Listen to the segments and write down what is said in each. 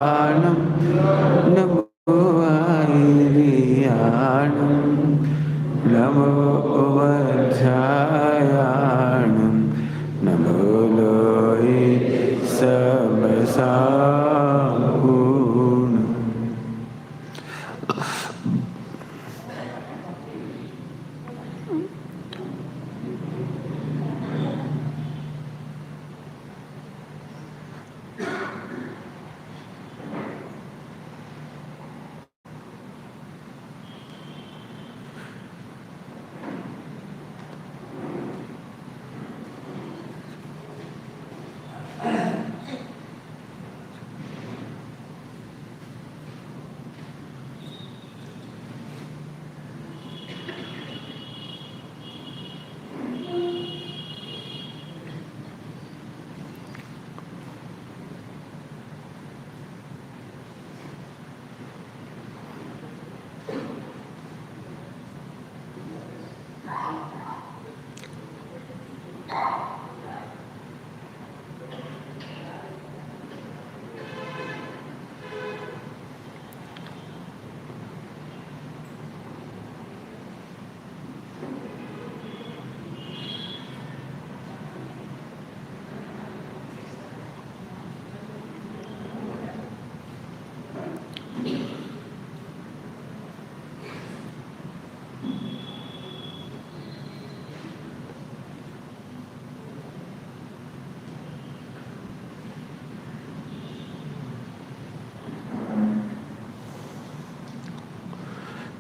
आनम नमो आयरियाणम नमो वज्रायाणम नमो लोये समसापूर्ण।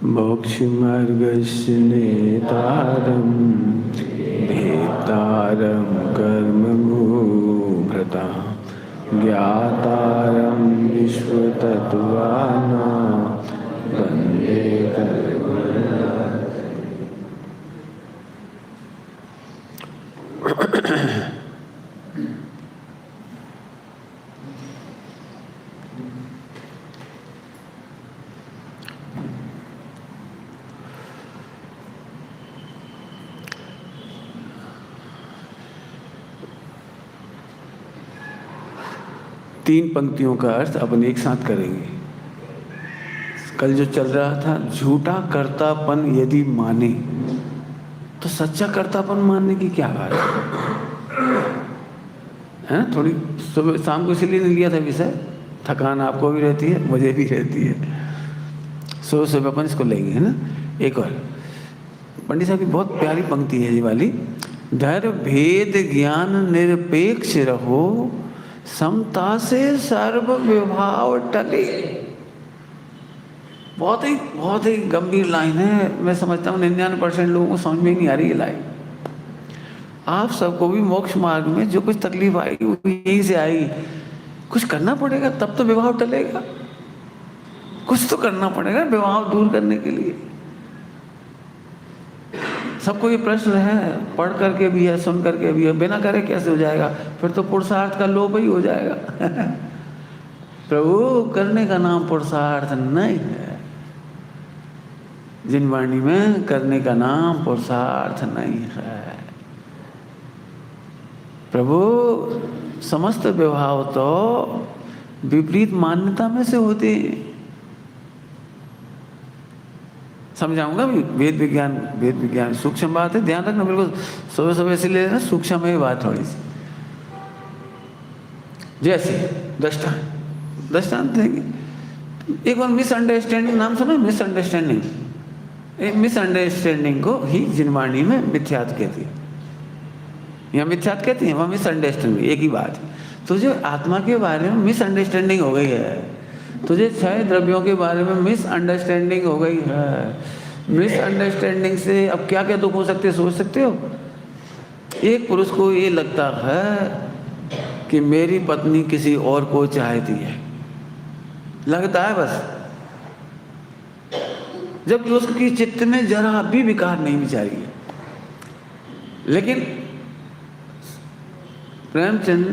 मोक्षमार्गस्य नेतारं भेतारं कर्मभूभृतां ज्ञातारं विश्वतत्त्वानां वन्दे तीन पंक्तियों का अर्थ अपन एक साथ करेंगे। कल जो चल रहा था, झूठा कर्तापन यदि माने तो सच्चा कर्तापन मानने की क्या बात है? थोड़ी सुबह शाम को इसलिए नहीं लिया था विषय, थकान आपको भी रहती है, मुझे भी रहती है। सुबह अपन इसको लेंगे, है ना। एक और पंडित साहब की बहुत प्यारी पंक्ति है ये वाली, धर भेद ज्ञान निरपेक्ष रहो, समता से सर्व विभाव टले। बहुत ही गंभीर लाइन है। मैं समझता हूँ 99% लोगों को समझ में ही नहीं आ रही ये लाइन। आप सबको भी मोक्ष मार्ग में जो कुछ तकलीफ आई वो यहीं से आई। कुछ करना पड़ेगा तब तो विभाव टलेगा। कुछ तो करना पड़ेगा विभाव दूर करने के लिए। सबको ये प्रश्न है, पढ़ करके भी है, सुन करके भी है, बिना करे कैसे हो जाएगा? फिर तो पुरुषार्थ का लोप ही हो जाएगा। प्रभु, करने का नाम पुरुषार्थ नहीं है। जिन वाणी में करने का नाम पुरुषार्थ नहीं है। प्रभु, समस्त विभाव तो विपरीत मान्यता में से होते हैं। समझाऊंगा भी। वेद विज्ञान सूक्ष्म बात है, ध्यान रखना बिल्कुल। सुबह इसलिए ना सूक्ष्म है बात थोड़ी सी। जैसे दृष्टांत देंगे। एक बार मिसअंडरस्टैंडिंग नाम सुना? मिसअंडरस्टैंडिंग को ही जिनवाणी में मिथ्यात कहती है। यहाँ मिथ्यात कहती है, वहाँ मिसअंडरस्टैंडिंग, एक ही बात है। तो जो आत्मा के बारे में मिसअंडरस्टैंडिंग हो गई है, तुझे 6 द्रव्यों के बारे में मिसअंडरस्टैंडिंग हो गई है। मिसअंडरस्टैंडिंग से अब क्या क्या दुख हो सकते, सोच सकते हो। एक पुरुष को ये लगता है कि मेरी पत्नी किसी और को चाहती है, लगता है बस, जबकि उसकी चित्त में जरा भी विकार नहीं विचारी है। लेकिन प्रेमचंद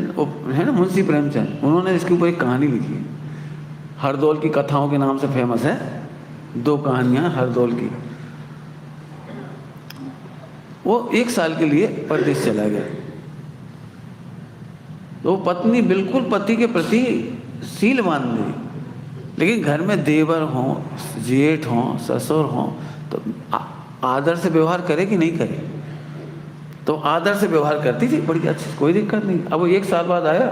है ना, मुंशी प्रेमचंद, उन्होंने इसके ऊपर एक कहानी लिखी है। हरदौल की कथाओं के नाम से फेमस है। 2 कहानियां हरदौल की। वो 1 साल के लिए परदेश चला गया। तो पत्नी बिल्कुल पति के प्रति सील बांध दी। लेकिन घर में देवर हों, जेठ हों, ससुर हों, तो आदर से व्यवहार करे कि नहीं करे? तो आदर से व्यवहार करती थी, बड़ी अच्छी, कोई दिक्कत नहीं। अब वो 1 साल बाद आया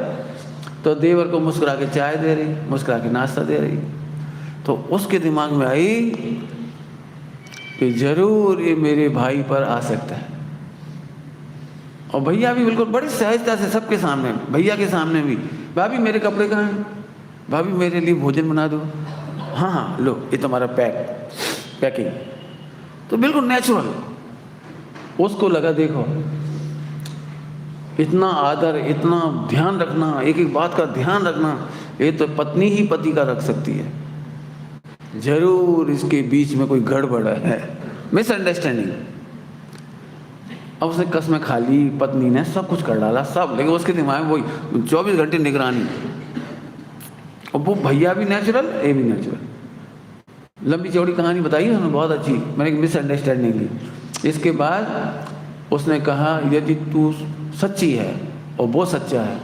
तो देवर को मुस्कुरा के चाय दे रही, मुस्कुरा के नाश्ता दे रही। तो उसके दिमाग में आई कि जरूर ये मेरे भाई पर आ सकता है। और भैया भी बिल्कुल बड़ी सहजता से सबके सामने, भैया के सामने भी, भाभी मेरे कपड़े कहाँ हैं, भाभी मेरे लिए भोजन बना दो, हाँ हाँ लो ये तुम्हारा पैकिंग। तो बिल्कुल नेचुरल। उसको लगा देखो इतना आदर, इतना ध्यान रखना, एक एक बात का ध्यान रखना, ये तो पत्नी ही पति का रख सकती है। जरूर इसके बीच में कोई गड़बड़ है, मिसअंडरस्टैंडिंग। अब उसने कसमें खा ली, पत्नी ने सब कुछ कर डाला सब, लेकिन उसके दिमाग में वही 24 घंटे निगरानी। और वो भैया भी नेचुरल, ये भी नेचुरल। लंबी चौड़ी कहानी बताई उन्होंने, बहुत अच्छी। मैंने एक मिसअंडरस्टैंडिंग ली। इसके बाद उसने कहा यदि तू सच्ची है और वो सच्चा है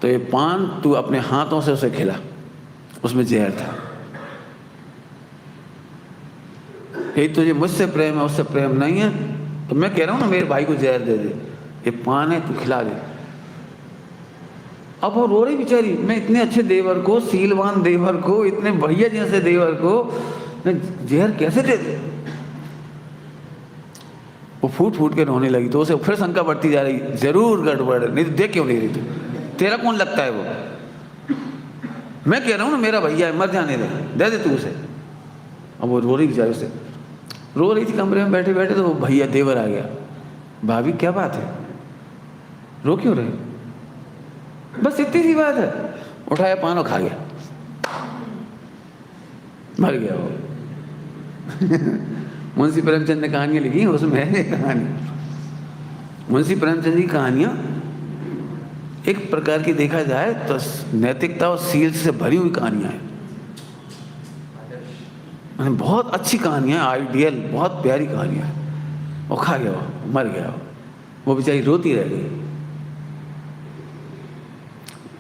तो ये पान तू अपने हाथों से उसे खिला, उसमें जहर था। ये तुझे मुझसे प्रेम है, उससे प्रेम नहीं है, तो मैं कह रहा हूँ ना मेरे भाई को जहर दे दे, ये पान है तू खिला दे। अब वो रो रही बेचारी, मैं इतने अच्छे देवर को, सीलवान देवर को, इतने भैया जैसे देवर को मैं जहर कैसे दे दे? वो फूट फूट के रोने लगी। तो उसे फिर शंका बढ़ती जा रही, जरूर गड़बड़, नहीं तो देख क्यों नहीं रही तू, तेरा कौन लगता है वो? मैं कह रहा हूँ ना मेरा भैया है, मर जाने दे दे तू उसे। अब वो रो रही बेचारी, उसे रो रही थी कमरे में बैठे बैठे, तो वो भैया देवर आ गया। भाभी क्या बात है, रो क्यों रहे? बस इतनी सी बात है। उठाया पान और खा गया, मर गया वो। मुंशी प्रेमचंद ने कहानियां लिखी, उसमें है कहानी। मुंशी प्रेमचंद की कहानियां एक प्रकार की देखा जाए तो नैतिकता और सील से भरी हुई कहानियां हैं। बहुत अच्छी कहानियां, आइडियल, बहुत प्यारी कहानियां। वो खा गया, वो मर गया, वो बेचारी रोती रह गई।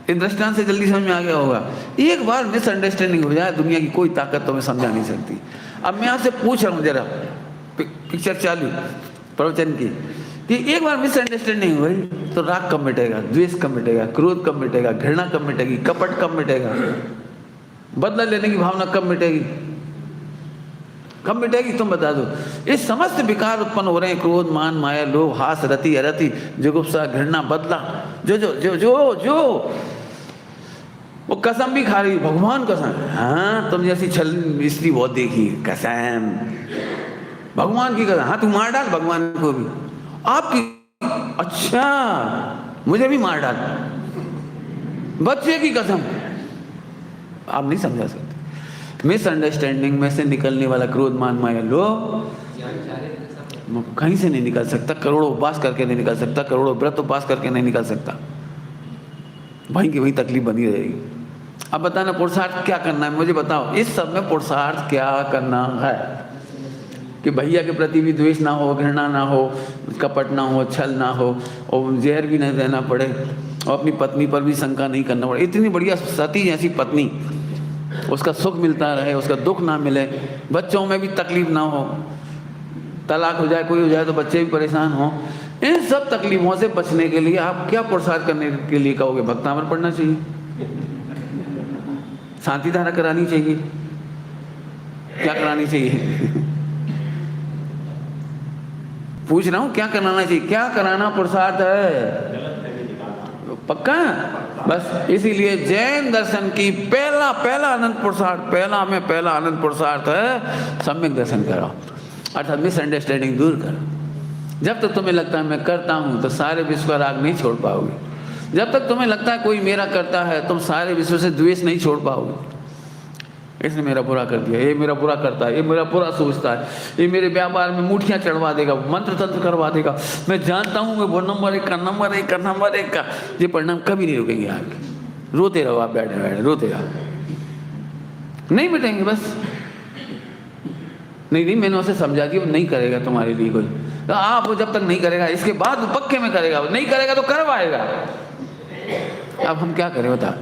इस दृष्टांत से जल्दी समझ में आ गया होगा। एक बार मिसअंडरस्टैंडिंग हो जाए, दुनिया की कोई ताकत तो मैं समझा नहीं सकती। अब मैं आपसे पूछ रहा हूँ, जरा पिक्चर चालू प्रवचन की, कि एक बार मिसअंडरस्टैंडिंग हुई तो राग कब मिटेगा, द्वेष कब मिटेगा, क्रोध कब मिटेगा, घृणा कब मिटेगी, कपट कब मिटेगा, बदला लेने की भावना कब मिटेगी? कब मिटेगी तुम बता दो। ये समस्त विकार उत्पन्न हो रहे हैं, क्रोध, मान, माया, लोभ, हास, रति, अरति, जुगुप्सा, घृणा, बदला, जो जो जो जो जो वो कसम भी खा रही, भगवान कसम, हाँ तुम जैसी छल स्त्री बहुत देखी, कसम भगवान की कसम, हाँ तू मार डाल भगवान को भी, आपकी, अच्छा मुझे भी मार डाल, बच्चे की कसम। आप नहीं समझा सकते। मिसअंडरस्टैंडिंग में से निकलने वाला क्रोध, मान, माया, लोभ कहीं से नहीं निकल सकता। करोड़ों उपवास करके नहीं निकल सकता, करोड़ों व्रत उपवास करके नहीं निकल सकता, वहीं की वहीं तकलीफ बनी रहेगी। अब बताना पुरुषार्थ क्या करना है, मुझे बताओ इस सब में पुरुषार्थ क्या करना है? कि भैया के प्रति भी द्वेष ना हो, घृणा ना हो, कपट ना हो, छल ना हो, और जहर भी नहीं देना पड़े, और अपनी पत्नी पर भी शंका नहीं करना पड़े। इतनी बढ़िया सती जैसी पत्नी, उसका सुख मिलता रहे, उसका दुख ना मिले, बच्चों में भी तकलीफ ना हो, तलाक हो जाए, कोई हो जाए तो बच्चे भी परेशान हो। इन सब तकलीफों से बचने के लिए आप क्या पुरुषार्थ करने के लिए कहोगे? भक्तामृत पढ़ना चाहिए, शांति धारा करानी चाहिए, क्या करानी चाहिए? पूछ रहा हूं, क्या कराना चाहिए? क्या कराना पुरुषार्थ है? पक्का? बस इसीलिए जैन दर्शन की पहला अनंत पुरुषार्थ, पहला अनंत पुरुषार्थ है सम्यक दर्शन करो, अर्थात मिसअंडरस्टैंडिंग दूर करो। जब तक तुम्हें लगता है मैं करता हूं तो सारे विश्व का राग नहीं छोड़ पाओगे। जब तक तुम्हें लगता है कोई मेरा करता है, तुम सारे विश्व से द्वेष नहीं छोड़ पाओगे। इसने मेरा बुरा कर दिया, ये मेरा बुरा करता है, ये मेरा बुरा सोचता है, ये मेरे व्यापार में मुठियाँ चढ़वा देगा, मंत्र तंत्र करवा देगा, मैं जानता हूँ मैं वो नंबर एक का, ये परिणाम कभी नहीं रुकेंगे आपके। रोते रहो आप, बैठे बैठे रोते रहो, नहीं मिटेंगे बस। नहीं मैंने उसे समझा दिया, वो नहीं करेगा तुम्हारे लिए कोई, तो आप वो जब तक नहीं करेगा, इसके बाद वो पक्के में करेगा, वो नहीं करेगा तो करवाएगा। अब हम क्या करें बता?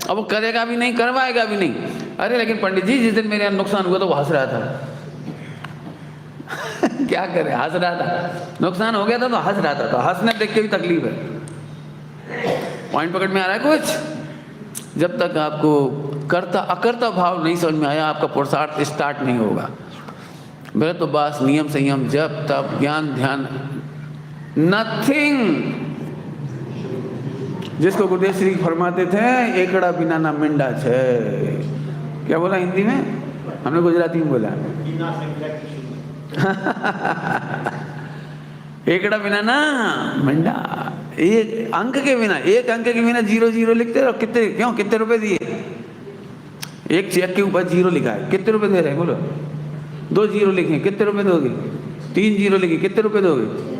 अब वो करेगा भी नहीं, करवाएगा भी नहीं। अरे लेकिन पंडित जी जिस दिन मेरे यहाँ नुकसान हुआ तो वो हंस रहा था। क्या करे, हंस रहा था, नुकसान हो गया था तो हंस रहा था, तो हंसने देख के भी तकलीफ है। पॉइंट पकड़ में आ रहा है कुछ? जब तक आपको कर्ता अकर्ता भाव नहीं समझ में आया, आपका पुरुषार्थ स्टार्ट नहीं होगा। व्रत उपवास नियम संयम जप तप ज्ञान ध्यान, नथिंग। जिसको गुरुदेव श्री फरमाते थे, एकड़ा बिना ना मिंडा छे। क्या बोला हिंदी में? हमने गुजराती में बोला। एकड़ा बिना ना मिंडा, एक अंक के बिना, एक अंक के बिना 0 लिखते रहो। कितने, क्यों, कितने रुपए दिए? एक चेक के ऊपर 0 लिखा है, कितने रुपए दे रहे हैं बोलो? 2 0 लिखे, कितने रुपए दोगे? 3 0 लिखे, कितने रुपए दोगे?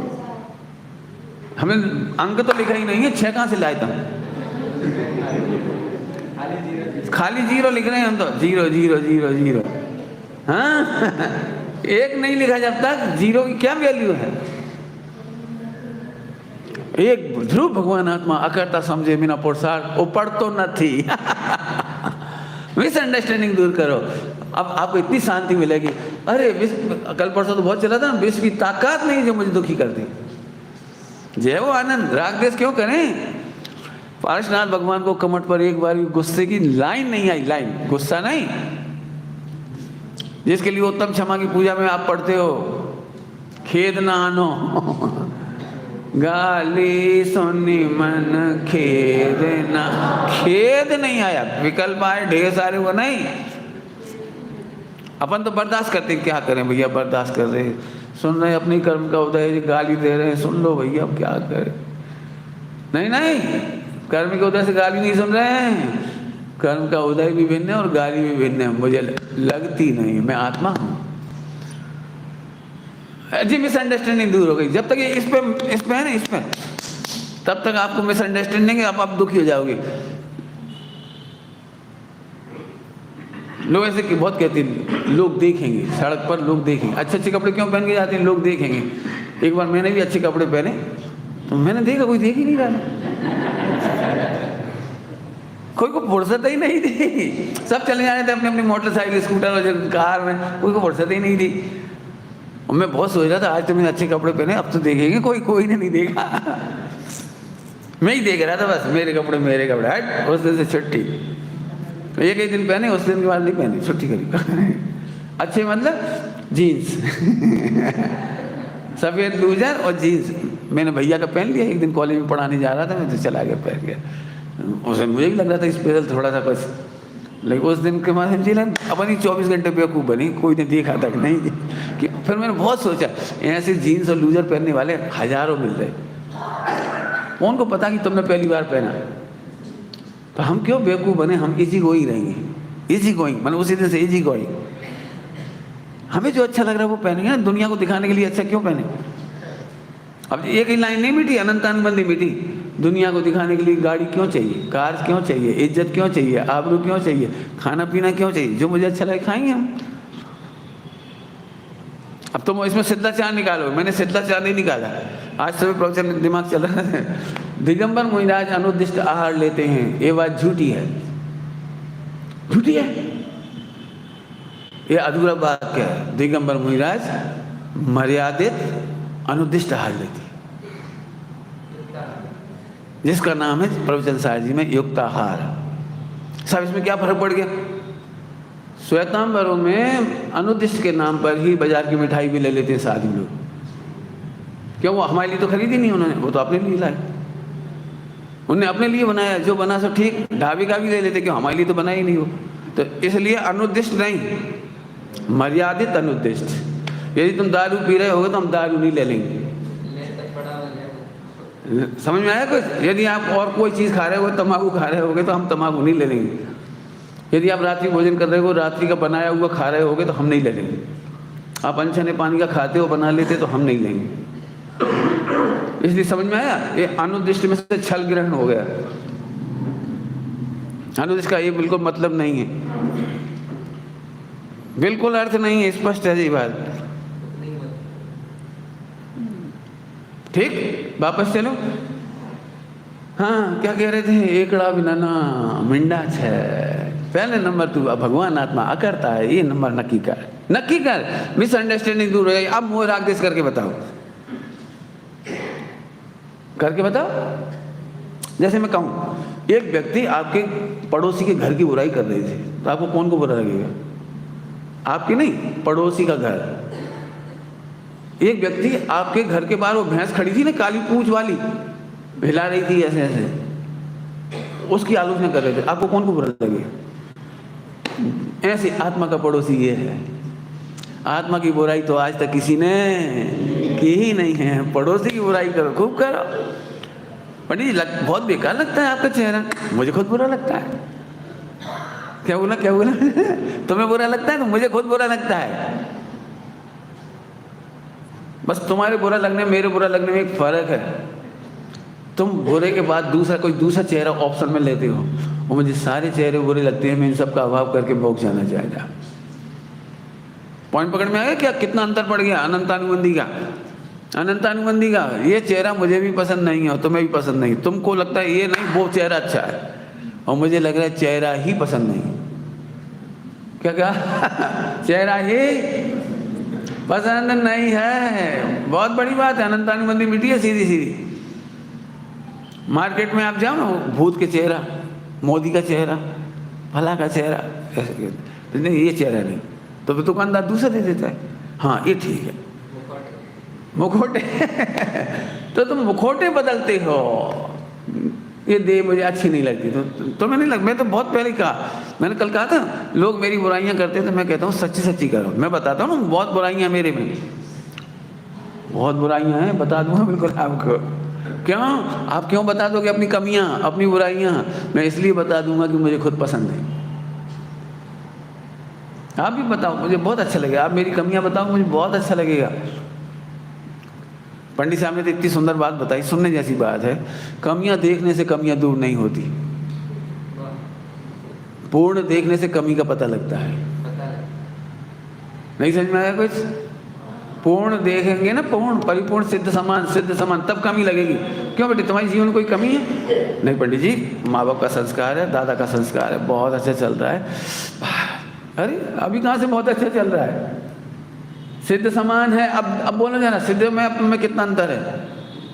हमें अंक तो लिखा ही नहीं है, 6 कहाँ से लाए तुम? खाली 0 लिख रहे हैं हम तो, 0 0 0 0। हाँ, एक नहीं लिखा जब तक, 0 की क्या वैल्यू है? एक ध्रुव भगवान आत्मा अकर्ता समझे बिना पुरुषार्थ उपड़ तो न थी। मिसअंडरस्टैंडिंग दूर करो। अब आपको इतनी शांति मिलेगी। अरे कल परसों तो बहुत चला था ना, विश्व की ताकत नहीं जो मुझे दुखी कर दी। जय वो आनंद, राग देश क्यों करें? पार्श्वनाथ भगवान को कमर पर एक बार भी गुस्से की लाइन नहीं आई, लाइन गुस्सा नहीं। जिसके लिए उत्तम क्षमा की पूजा में आप पढ़ते हो, खेद ना आनो, गाली सुनी मन खेद ना, खेद नहीं आया। विकल्प आए ढेर सारे, वो नहीं। अपन तो बर्दाश्त करते, क्या करें भैया, बर्दाश्त कर रहे, सुन रहे अपनी कर्म का उदय, गाली दे रहे हैं, सुन लो भैया, अब क्या करें। नहीं नहीं, कर्म के उदय से गाली नहीं सुन रहे हैं, कर्म का उदय भी भिन्न है और गाली भी भिन्न है। मुझे लगती नहीं, मैं आत्मा हूँ। जी मिसअंडरस्टैंडिंग दूर हो गई। जब तक ये इस पे है ना, इस पे, तब तक आपको मिसअंडरस्टैंडिंग है, आप दुखी हो जाओगे। लोग ऐसे बहुत कहते हैं, लोग देखेंगे, सड़क पर लोग देखेंगे। अच्छे अच्छे कपड़े क्यों पहन के जाते हैं? लोग देखेंगे। एक बार मैंने भी अच्छे कपड़े पहने तो मैंने देखा कोई देख ही नहीं रहा, कोई को फुर्सत ही नहीं थी। सब चले जा रहे थे अपनी अपनी मोटरसाइकिल स्कूटर और कार में, कोई को फुर्सत ही नहीं थी। और मैं बहुत सोच रहा था आज तो मैंने अच्छे कपड़े पहने, अब तो देखेंगे, कोई ने नहीं देखा। मैं ही देख रहा था बस, मेरे कपड़े हट। उस दिन से छुट्टी, एक ही दिन पहने, उस दिन के बाद नहीं पहनी, छुट्टी करी। अच्छे मतलब जीन्स, सफ़ेद लूजर और जीन्स। मैंने भैया का पहन लिया, एक दिन कॉलेज में पढ़ाने जा रहा था मैं, तो चला गया पहन गया। उस दिन मुझे भी लग रहा था स्पेशल थोड़ा सा कुछ, लेकिन उस दिन के बाद जी अपनी 24 घंटे बेवकूफ़ बनी, कोई ने देखा तक नहीं कि। फिर मैंने बहुत सोचा, ऐसे जीन्स और लूजर पहनने वाले हज़ारों मिल रहे, कौन को पता कि तुमने पहली बार पहना। तो हम क्यों बेवकूफ़ बने, हम इजी गोइंग रहेंगे। इजी गोइंग मतलब उसी दिन से इजी गोइंग। हमें जो अच्छा लग रहा है वो पहनेंगे ना, दुनिया को दिखाने के लिए अच्छा क्यों पहने। अब एक ही लाइन नहीं मिटी, अनंतान बंदी मिटी। दुनिया को दिखाने के लिए गाड़ी क्यों चाहिए, कार क्यों चाहिए, इज्जत क्यों चाहिए, आबरू क्यों चाहिए, खाना पीना क्यों चाहिए? जो मुझे अच्छा लगे खाएंगे हम। अब तो इसमें सिद्धाचार निकालो, मैंने सिद्धाचार नहीं निकाला। आज सुबह प्रवचन में दिमाग चल रहा है, दिगंबर मुनिराज अनुदिष्ट आहार लेते हैं, ये बात झूठी है। झूठी है, ये अधूरा बात क्या है। दिगंबर मुनिराज मर्यादित अनुदिष्ट आहार लेते हैं, जिसका नाम है प्रवचन सार जी में युक्ताहार। सब इसमें क्या फर्क पड़ गया? श्वेतांबरों में अनुदिष्ट के नाम पर ही बाजार की मिठाई भी ले लेते हैं साधु लोग। क्यों? वो हमारे लिए तो खरीदी नहीं उन्होंने, वो तो अपने लिए लाए, उन्होंने अपने लिए बनाया, जो बना सब ठीक। ढाबे का भी ले लेते, क्यों? हमारे लिए तो बना ही नहीं वो। तो इसलिए अनुदिष्ट नहीं, मर्यादित अनुदिष्ट। यदि तुम दारू पी रहे होगे तो हम दारू नहीं ले लेंगे। समझ में आया कुछ? यदि आप और कोई चीज़ खा रहे हो, तम्बाकू खा रहे होगे तो हम तम्बाकू नहीं ले लेंगे। यदि आप रात्रि भोजन कर रहे हो, रात्रि का बनाया हुआ खा रहे होगे तो हम नहीं ले लेंगे। आप अनछने पानी का खाते हो, बना लेते तो हम नहीं लेंगे। इसलिए समझ में आया, ये अनुदिष्ट में से छल ग्रहण हो गया। अनुदिष्ट का ये बिल्कुल मतलब नहीं है, बिल्कुल अर्थ नहीं है, स्पष्ट है ये बात। ठीक, वापस चलो। हाँ क्या कह रहे थे, एकड़ा बिना मिंडा छे। पहले नंबर तू भगवान आत्मा अकर्ता है, ये नंबर नक्की कर, मिसअंडरस्टैंडिंग दूर हो जाएगी। अब मोह राग देश करके बताओ, जैसे मैं कहूँ एक व्यक्ति आपके पड़ोसी के घर की बुराई कर रही थी, तो आपको कौन को बुरा लगेगा? आपकी नहीं, पड़ोसी का घर। एक व्यक्ति आपके घर के बाहर वो भैंस खड़ी थी ना, काली पूंछ वाली, हिला रही थी ऐसे ऐसे, उसकी आलोचना कर रहे थे, आपको कौन को बुरा लगेगा? ऐसे आत्मा का पड़ोसी ये है। आत्मा की बुराई तो आज तक किसी ने की ही नहीं है। पड़ोसी की बुराई करो, खूब करो। पंडित जी बहुत बेकार लगता है आपका चेहरा, मुझे खुद बुरा लगता है। क्या बोला तुम्हें बुरा लगता है तो मुझे खुद बुरा लगता है। बस तुम्हारे बुरा लगने मेरे बुरा लगने में एक फर्क है। तुम बुरे के बाद कोई दूसरा चेहरा ऑप्शन में लेते हो, वो मुझे सारे चेहरे बुरे लगते हैं, मैं इन सबका अभाव करके भोग जाना चाहेगा। पॉइंट पकड़ में आया क्या? कितना अंतर पड़ गया अनंतानुबंधी का। ये चेहरा मुझे भी पसंद नहीं है और तुम्हें भी पसंद नहीं। तुमको लगता है ये नहीं वो चेहरा अच्छा है, और मुझे लग रहा है चेहरा ही पसंद नहीं। क्या चेहरा ही पसंद नहीं है, बहुत बड़ी बात है। अनंतानुबंधी मिट्टी है सीधी। मार्केट में आप जाओ ना, भूत के चेहरा, मोदी का चेहरा, फला का चेहरा, नहीं ये चेहरा नहीं, तो दुकानदार दूसरा दे देता है। हाँ ये ठीक है, मुखोटे तो तुम मुखोटे बदलते हो। ये दे मुझे अच्छी नहीं लगती, तो तुम्हें नहीं लग। मैं तो बहुत पहले कहा, मैंने कल कहा था लोग मेरी बुराइयां करते थे, मैं कहता हूँ सच्ची करो। मैं बताता हूँ ना, बहुत बुराइयां मेरे में, बहुत बुराइयां हैं, बता दूंगा बिल्कुल आपको। क्यों? आप क्यों बता दोगे अपनी कमियां, अपनी बुराइयां? मैं इसलिए बता दूंगा कि मुझे खुद पसंद है। आप भी बताओ, मुझे बहुत अच्छा लगेगा। आप मेरी कमियां बताओ, मुझे बहुत अच्छा लगेगा। पंडित साहब ने तो इतनी सुंदर बात बताई, सुनने जैसी बात है। कमियां देखने से कमियां दूर नहीं होती, पूर्ण देखने से कमी का पता लगता है। नहीं समझ में आया कुछ? पूर्ण देखेंगे ना, पूर्ण परिपूर्ण सिद्ध समान, तब कमी लगेगी। क्यों बेटे, तुम्हारे जीवन में कोई कमी है? नहीं पंडित जी, माँ बाप का संस्कार है, दादा का संस्कार है, बहुत अच्छा चल रहा है। अरे अभी कहाँ से बहुत अच्छा चल रहा है? सिद्ध समान है। अब बोलो जाना, सिद्ध में कितना अंतर है?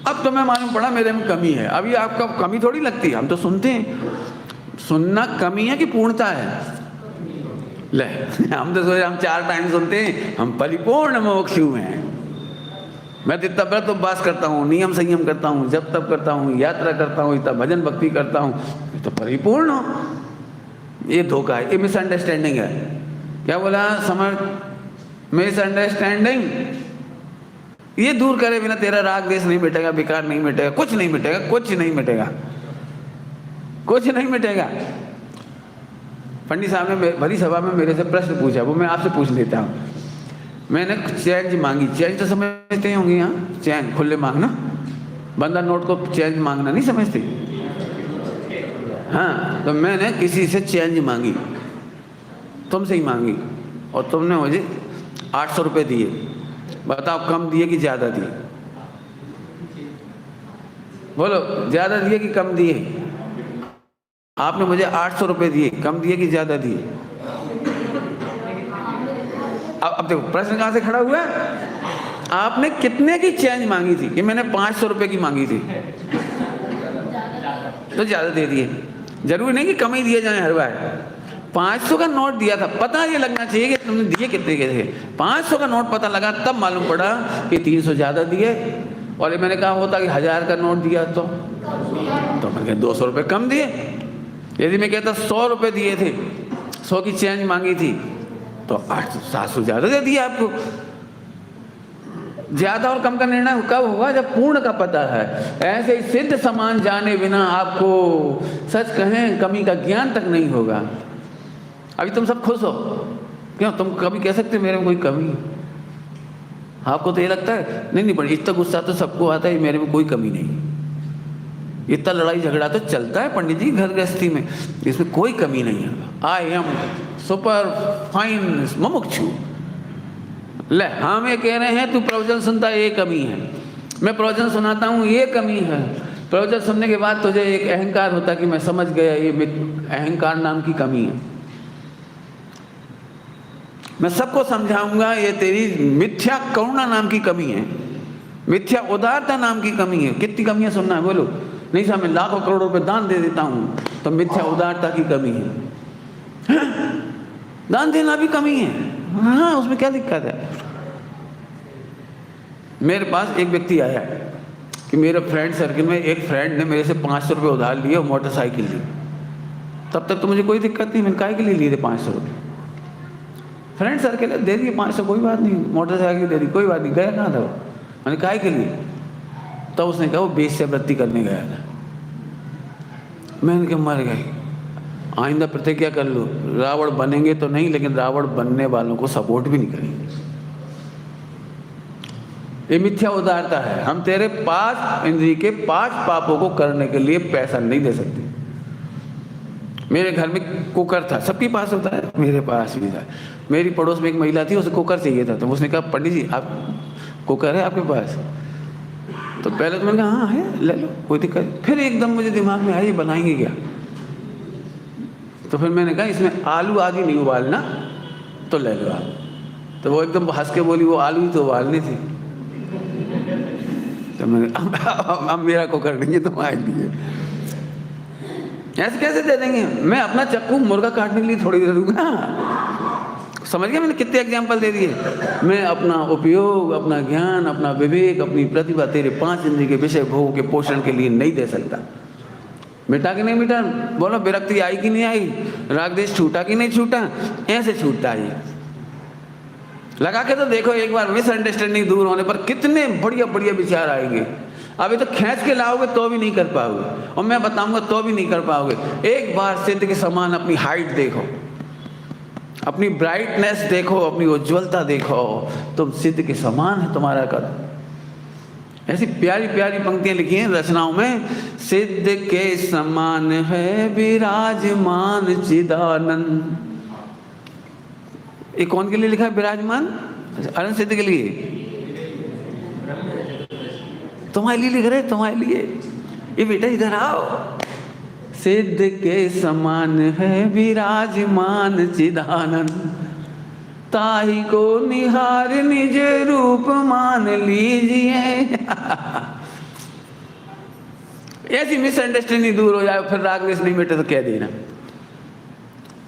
अब तुम्हें मालूम पड़ा मेरे में कमी है। अभी आपका कमी थोड़ी लगती है, हम तो सुनते हैं। सुनना कमी है कि पूर्णता है? ले हम तो सोचे हम 4 टाइम सुनते हैं, हम परिपूर्ण मोक्षु हैं। मैं तो इतना व्रत उपवास करता हूँ, नियम संयम करता हूँ, जब तब करता हूँ, यात्रा करता हूँ, इतना भजन भक्ति करता हूँ, तो परिपूर्ण हो। ये धोखा है, ये मिसअंडरस्टैंडिंग है। क्या बोला समर्थ? मिसअंडरस्टैंडिंग। ये दूर करे बिना तेरा राग देश नहीं मिटेगा, बेकार नहीं मिटेगा, कुछ नहीं मिटेगा। पंडित साहब ने भरी सभा में मेरे से प्रश्न पूछा, वो मैं आपसे पूछ लेता हूँ। मैंने चेंज मांगी, चेंज तो समझते होंगे यहाँ, चेंज खुले मांगना, बंदा नोट को चेंज मांगना नहीं समझते? हाँ, तो मैंने किसी से चेंज मांगी, तुमसे ही मांगी, और तुमने मुझे 800 रुपये दिए। बताओ कम दिए कि ज़्यादा दिए? बोलो, ज़्यादा दिए कि कम दिए? आपने मुझे 800 रुपये दिए, कम दिए कि ज़्यादा दिए? अब देखो प्रश्न कहाँ से खड़ा हुआ है। आपने कितने की चेंज मांगी थी? कि मैंने 500 रुपये की मांगी थी, तो ज़्यादा दे दिए। जरूरी नहीं कि कम ही दिए जाए हर बार। 500 का नोट दिया था, पता ये लगना चाहिए कि तुमने दिए कितने के थे। 500 का नोट पता लगा, तब मालूम पड़ा कि 300 ज़्यादा दिए। और मैंने कहा होता कि 1000 का नोट दिया तो मैंने 200 रुपये कम दिए। यदि मैं कहता 100 रुपये दिए थे, 100 की चेंज मांगी थी, तो 700 ज़्यादा दे दिया आपको। ज्यादा और कम का निर्णय कब होगा? जब पूर्ण का पता है। ऐसे ही सिद्ध समान जाने बिना आपको सच कहें कमी का ज्ञान तक नहीं होगा। अभी तुम सब खुश हो, क्यों? तुम कभी कह सकते मेरे में कोई कमी है? आपको तो ये लगता है नहीं पर इतना गुस्सा तो सबको आता है, मेरे में कोई कमी नहीं। इतना लड़ाई झगड़ा तो चलता है पंडित जी घर गृहस्थी में, इसमें कोई कमी नहीं है। आई एम सुपर फाइन मुमुक्षु। ले हम ये कह रहे हैं तू प्रवचन सुनता है, ये कमी है। मैं प्रवचन सुनाता हूँ, ये कमी है। प्रवचन सुनने के बाद तुझे एक अहंकार होता कि मैं समझ गया, ये अहंकार नाम की कमी है। मैं सबको समझाऊंगा ये तेरी मिथ्या करुणा नाम की कमी है, मिथ्या उदारता नाम की कमी है। कितनी कमियां सुनना है बोलो? नहीं साहब मैं लाखों करोड़ों रुपए दान दे देता हूं, तो मिथ्या उदारता की कमी है। दान देना भी कमी है, हाँ उसमें क्या दिक्कत है? मेरे पास एक व्यक्ति आया कि मेरे फ्रेंड सर्किल में एक फ्रेंड ने मेरे से 500 रुपये उधार लिए और मोटरसाइकिल ली। तब तक तो मुझे कोई दिक्कत नहीं, मैंने काहे के लिए लिए थे 500 रुपये? फ्रेंड सर्किल है, दे दिए 500, कोई बात नहीं, मोटरसाइकिल दे दी, कोई बात नहीं। गया कहाँ था वो? मैंने काहे के लिए? तो उसने कहा वो वेश्यावृत्ति करने गया था। मैंने कहा मर गए, आइंदा प्रतिज्ञा कर लो, रावण बनेंगे तो नहीं, लेकिन रावण बनने वालों को सपोर्ट भी नहीं करेंगे। ये मिथ्या उदारता है। हम तेरे 5 इंद्रिय के 5 पापों को करने के लिए पैसा नहीं दे सकते। मेरे घर में कुकर था, सबके पास होता है, मेरे पास भी था। मेरी पड़ोस में एक महिला थी, उसे कुकर चाहिए था, तो उसने कहा पंडित जी आप कुकर है आपके पास? तो पहले तो मैंने कहा हाँ है, ले लो, कोई दिक्कत। फिर एकदम मुझे दिमाग में आया ये बनाएंगे क्या? तो फिर मैंने कहा इसमें आलू आदि नहीं उबालना, तो ले लो आप। तो वो एकदम हंस के बोली वो आलू ही तो उबालनी थी। तो मैंने अब मेरा कुकर नहीं है तुम्हारे लिए, ऐसे कैसे दे देंगे? मैं अपना चक्कू मुर्गा काटने के लिए थोड़ी दे दूंगा। समझ गया? मैंने कितने एग्जाम्पल दे दिए। मैं अपना उपयोग, अपना ज्ञान, अपना विवेक, अपनी प्रतिभा तेरे 5 इंद्रिय के विषय भोगों के पोषण के लिए नहीं दे सकता। मिटा कि नहीं मिटा? बोलो विरक्ति आई कि नहीं आई? राग देश छूटा कि नहीं छूटा? ऐसे छूटता है। लगा के तो देखो एक बार, मिसअंडरस्टैंडिंग दूर होने पर कितने बढ़िया बढ़िया विचार आएंगे। अभी तो खींच के लाओगे तो भी नहीं कर पाओगे, और मैं बताऊंगा तो भी नहीं कर पाओगे। एक बार सिद्ध के समान अपनी हाइट देखो, अपनी ब्राइटनेस देखो, अपनी उज्ज्वलता देखो, तुम सिद्ध के समान है तुम्हारा कद। ऐसी प्यारी प्यारी पंक्तियां लिखी हैं रचनाओं में, सिद्ध के समान है विराजमान चिदानंद। ये कौन के लिए लिखा है विराजमान? अनंत सिद्ध के लिए, तुम्हारे लिए लिख रहे, तुम्हारे लिए। ये बेटा इधर आओ, सिद्ध के समान है विराजमान चिदानंद, ताही को निहार निज रूप मान लीजिए। ऐसी मिसअंडरस्टैंडिंग दूर हो जाए, फिर राग द्वेष नहीं मिटे तो कह देना।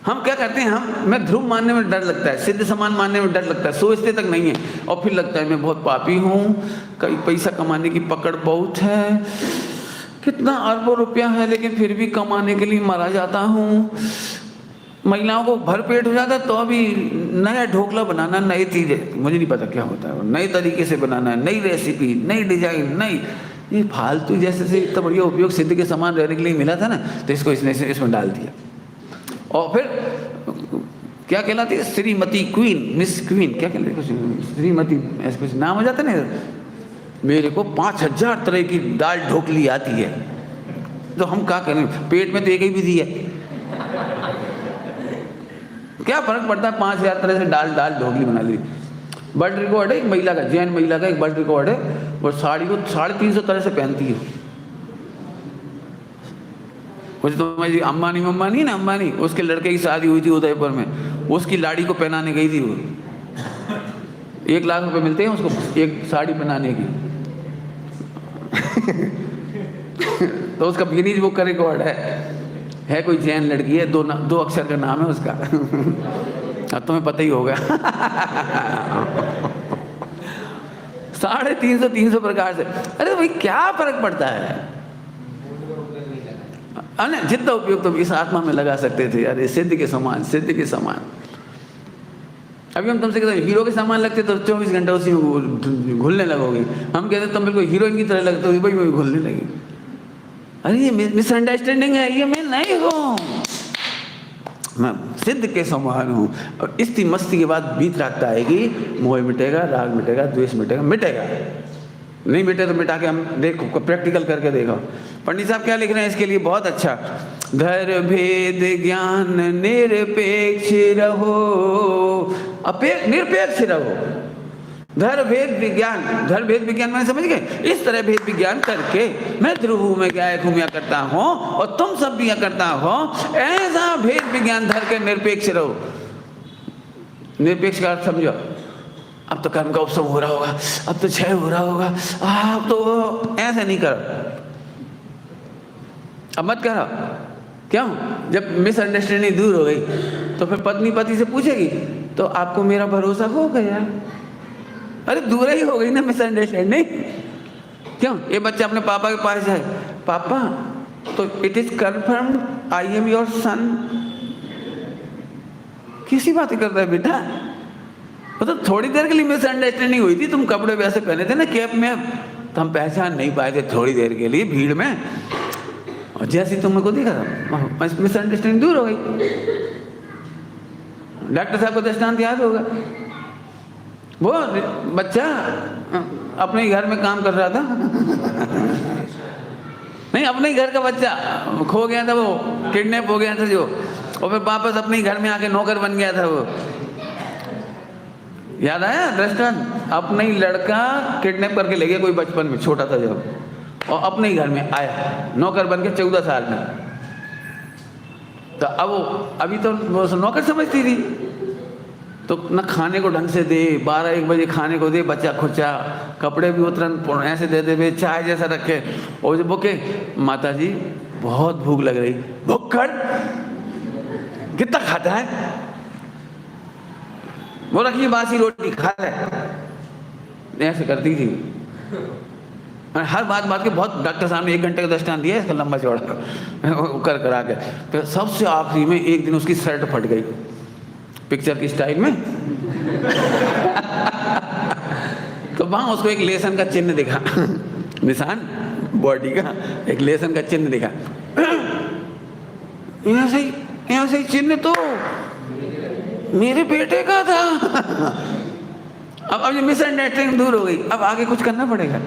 हम क्या करते हैं, मैं ध्रुव मानने में डर लगता है, सिद्ध समान मानने में डर लगता है, सोचते तक नहीं है, और फिर लगता है मैं बहुत पापी हूँ, कई पैसा कमाने की पकड़ बहुत है, कितना अरबों रुपया है, लेकिन फिर भी कमाने के लिए मरा जाता हूँ। महिलाओं को भरपेट हो जाता है तो अभी नया ढोकला बनाना, नई चीज़ें, मुझे नहीं पता क्या होता है, नए तरीके से बनाना है, नई रेसिपी, नई डिजाइन, नई, ये फालतू जैसे से इतना बढ़िया उपयोग सिद्ध के समान रहने के लिए मिला था ना, तो इसको इसमें डाल दिया। और फिर क्या कहलाती है? श्रीमती क्वीन, मिस क्वीन, क्या कहलाती है? श्रीमती, ऐसे कुछ नाम हो जाता है ना। मेरे को 5000 तरह की दाल ढोकली आती है, तो हम क्या करें? पेट में तो एक ही विधि है, क्या फर्क पड़ता है? 5000 तरह से दाल ढोकली बना ली। वर्ल्ड रिकॉर्ड है एक महिला का, जैन महिला का एक वर्ल्ड रिकॉर्ड है, वो साड़ी को 350 तरह से पहनती है। कुछ तो मेरी अम्बानी है ना, अम्बानी, उसके लड़के की शादी हुई थी उदयपुर में, उसकी लाड़ी को पहनाने गई थी वो। 1 लाख रुपए मिलते हैं उसको एक साड़ी पहनाने की। तो उसका गिनीज बुक का रिकॉर्ड है कोई जैन लड़की है, 2 अक्षर का नाम है उसका। अब तुम्हें पता ही होगा। 350 प्रकार से। अरे भाई क्या फर्क पड़ता है? जितना उपयोग तुम इस आत्मा में लगा सकते थे, अरे सिद्ध के समान, सिद्ध के समान। अभी हम तुमसे कहते हैं हीरो के समान लगते तो 24 घंटा उसी में घुलने लगोगे। हम कहते तुम बिल्कुल हीरोइन की तरह लगते हो, वही घुलने लगी। अरे ये मिसअंडरस्टैंडिंग है, ये मैं नहीं हूँ, मैं सिद्ध के समान हूँ। और इस मस्ती के बाद बीत रात आएगी, मोह मिटेगा, राग मिटेगा, द्वेष मिटेगा, मिटेगा। नहीं मिटे तो मिटा के हम देखो, प्रैक्टिकल करके देखो। पंडित साहब क्या लिख रहे हैं इसके लिए? बहुत अच्छा। घर भेद ज्ञान निरपेक्ष रहो, निरपेक्ष रहो। धर भेद विज्ञान, धर भेद विज्ञान मैंने समझ गए। इस तरह भेद विज्ञान करके मैं ध्रुव में क्या घूमिया करता हूँ और तुम सब भी करता हो, ऐसा भेद विज्ञान धर के निरपेक्ष रहो। निरपेक्ष का अर्थ समझो, अब तो कर्म का उपशम हो रहा होगा, अब तो क्षय हो रहा होगा, अब तो ऐसे नहीं करो, अब मत करो। क्यों? जब मिसअंडरस्टैंडिंग दूर हो गई तो फिर पत्नी पति से पूछेगी तो आपको मेरा भरोसा हो गया। अरे दूर ही हो गई ना मिसअंडरस्टैंडिंग। क्यों? ये बच्चा अपने पापा के पास जाए, पापा तो it is confirmed I am your son. किसी बात कर रहा है बेटा? मतलब थोड़ी देर के लिए मिसअंडरस्टैंडिंग हुई थी, तुम कपड़े वैसे पहने थे ना कैप में, तो हम पहचान नहीं पाए थे थोड़ी देर के लिए भीड़ में, और जैसे तुम को देखा था मिसअंडरस्टैंडिंग दूर हो गई। डॉक्टर साहब को दृष्टांत याद होगा, वो बच्चा अपने ही घर में काम कर रहा था नहीं, अपने ही घर का बच्चा खो गया था, वो किडनैप हो गया था जो, और फिर वापस अपने ही घर में आके नौकर बन गया था। वो याद आया दृष्टांत? अपने ही लड़का किडनैप करके ले गया कोई बचपन में, छोटा था जब, और अपने ही घर में आया नौकर बन के 14 साल में। तो अब वो अभी तो वो नौकर समझती थी, तो न खाने को ढंग से दे, 12-1 बजे खाने को दे, बच्चा खुचा, कपड़े भी उतरन ऐसे दे दे, चाय जैसा रखे, और जब बोके माता जी बहुत भूख लग रही, भूख कर कितना खाता है, वो रखिए बासी रोटी खा ले, ऐसे करती थी। हर बात के बहुत डॉक्टर साहब ने 1 घंटे का दृष्टांत दिया इसका लंबा चौड़ा कर करा के। तो सबसे आखिरी में एक दिन उसकी शर्ट फट गई पिक्चर की स्टाइल में तो वहां उसको एक लेसन का चिन्ह दिखा निशान बॉडी का एक लेसन का चिन्ह दिखा। यहाँ से चिन्ह तो मेरे बेटे का था अब ये मिसअंडरस्टैंडिंग दूर हो गई, अब आगे कुछ करना पड़ेगा।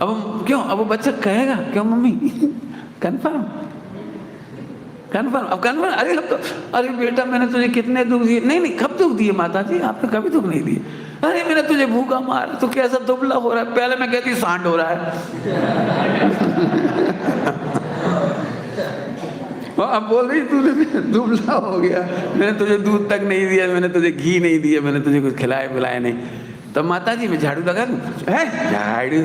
अब क्यों? अब वो बच्चा कहेगा क्यों मम्मी कंफर्म कंफर्म, अब कंफर्म। अरे अब तो, अरे बेटा मैंने तुझे कितने दुख दिए, नहीं कब दुख दिए माता जी, आपने कभी दुख नहीं दिए। अरे मैंने तुझे भूखा मार, तू कैसा दुबला हो रहा है, पहले मैं कहती सांड हो रहा है अब बोल रही तूने दुबला हो गया, मैंने तुझे दूध तक नहीं दिया, मैंने तुझे घी नहीं दिया, मैंने तुझे कुछ खिलाया पिलाया नहीं। तो माता जी मैं झाड़ू लगा दूं? झाड़ू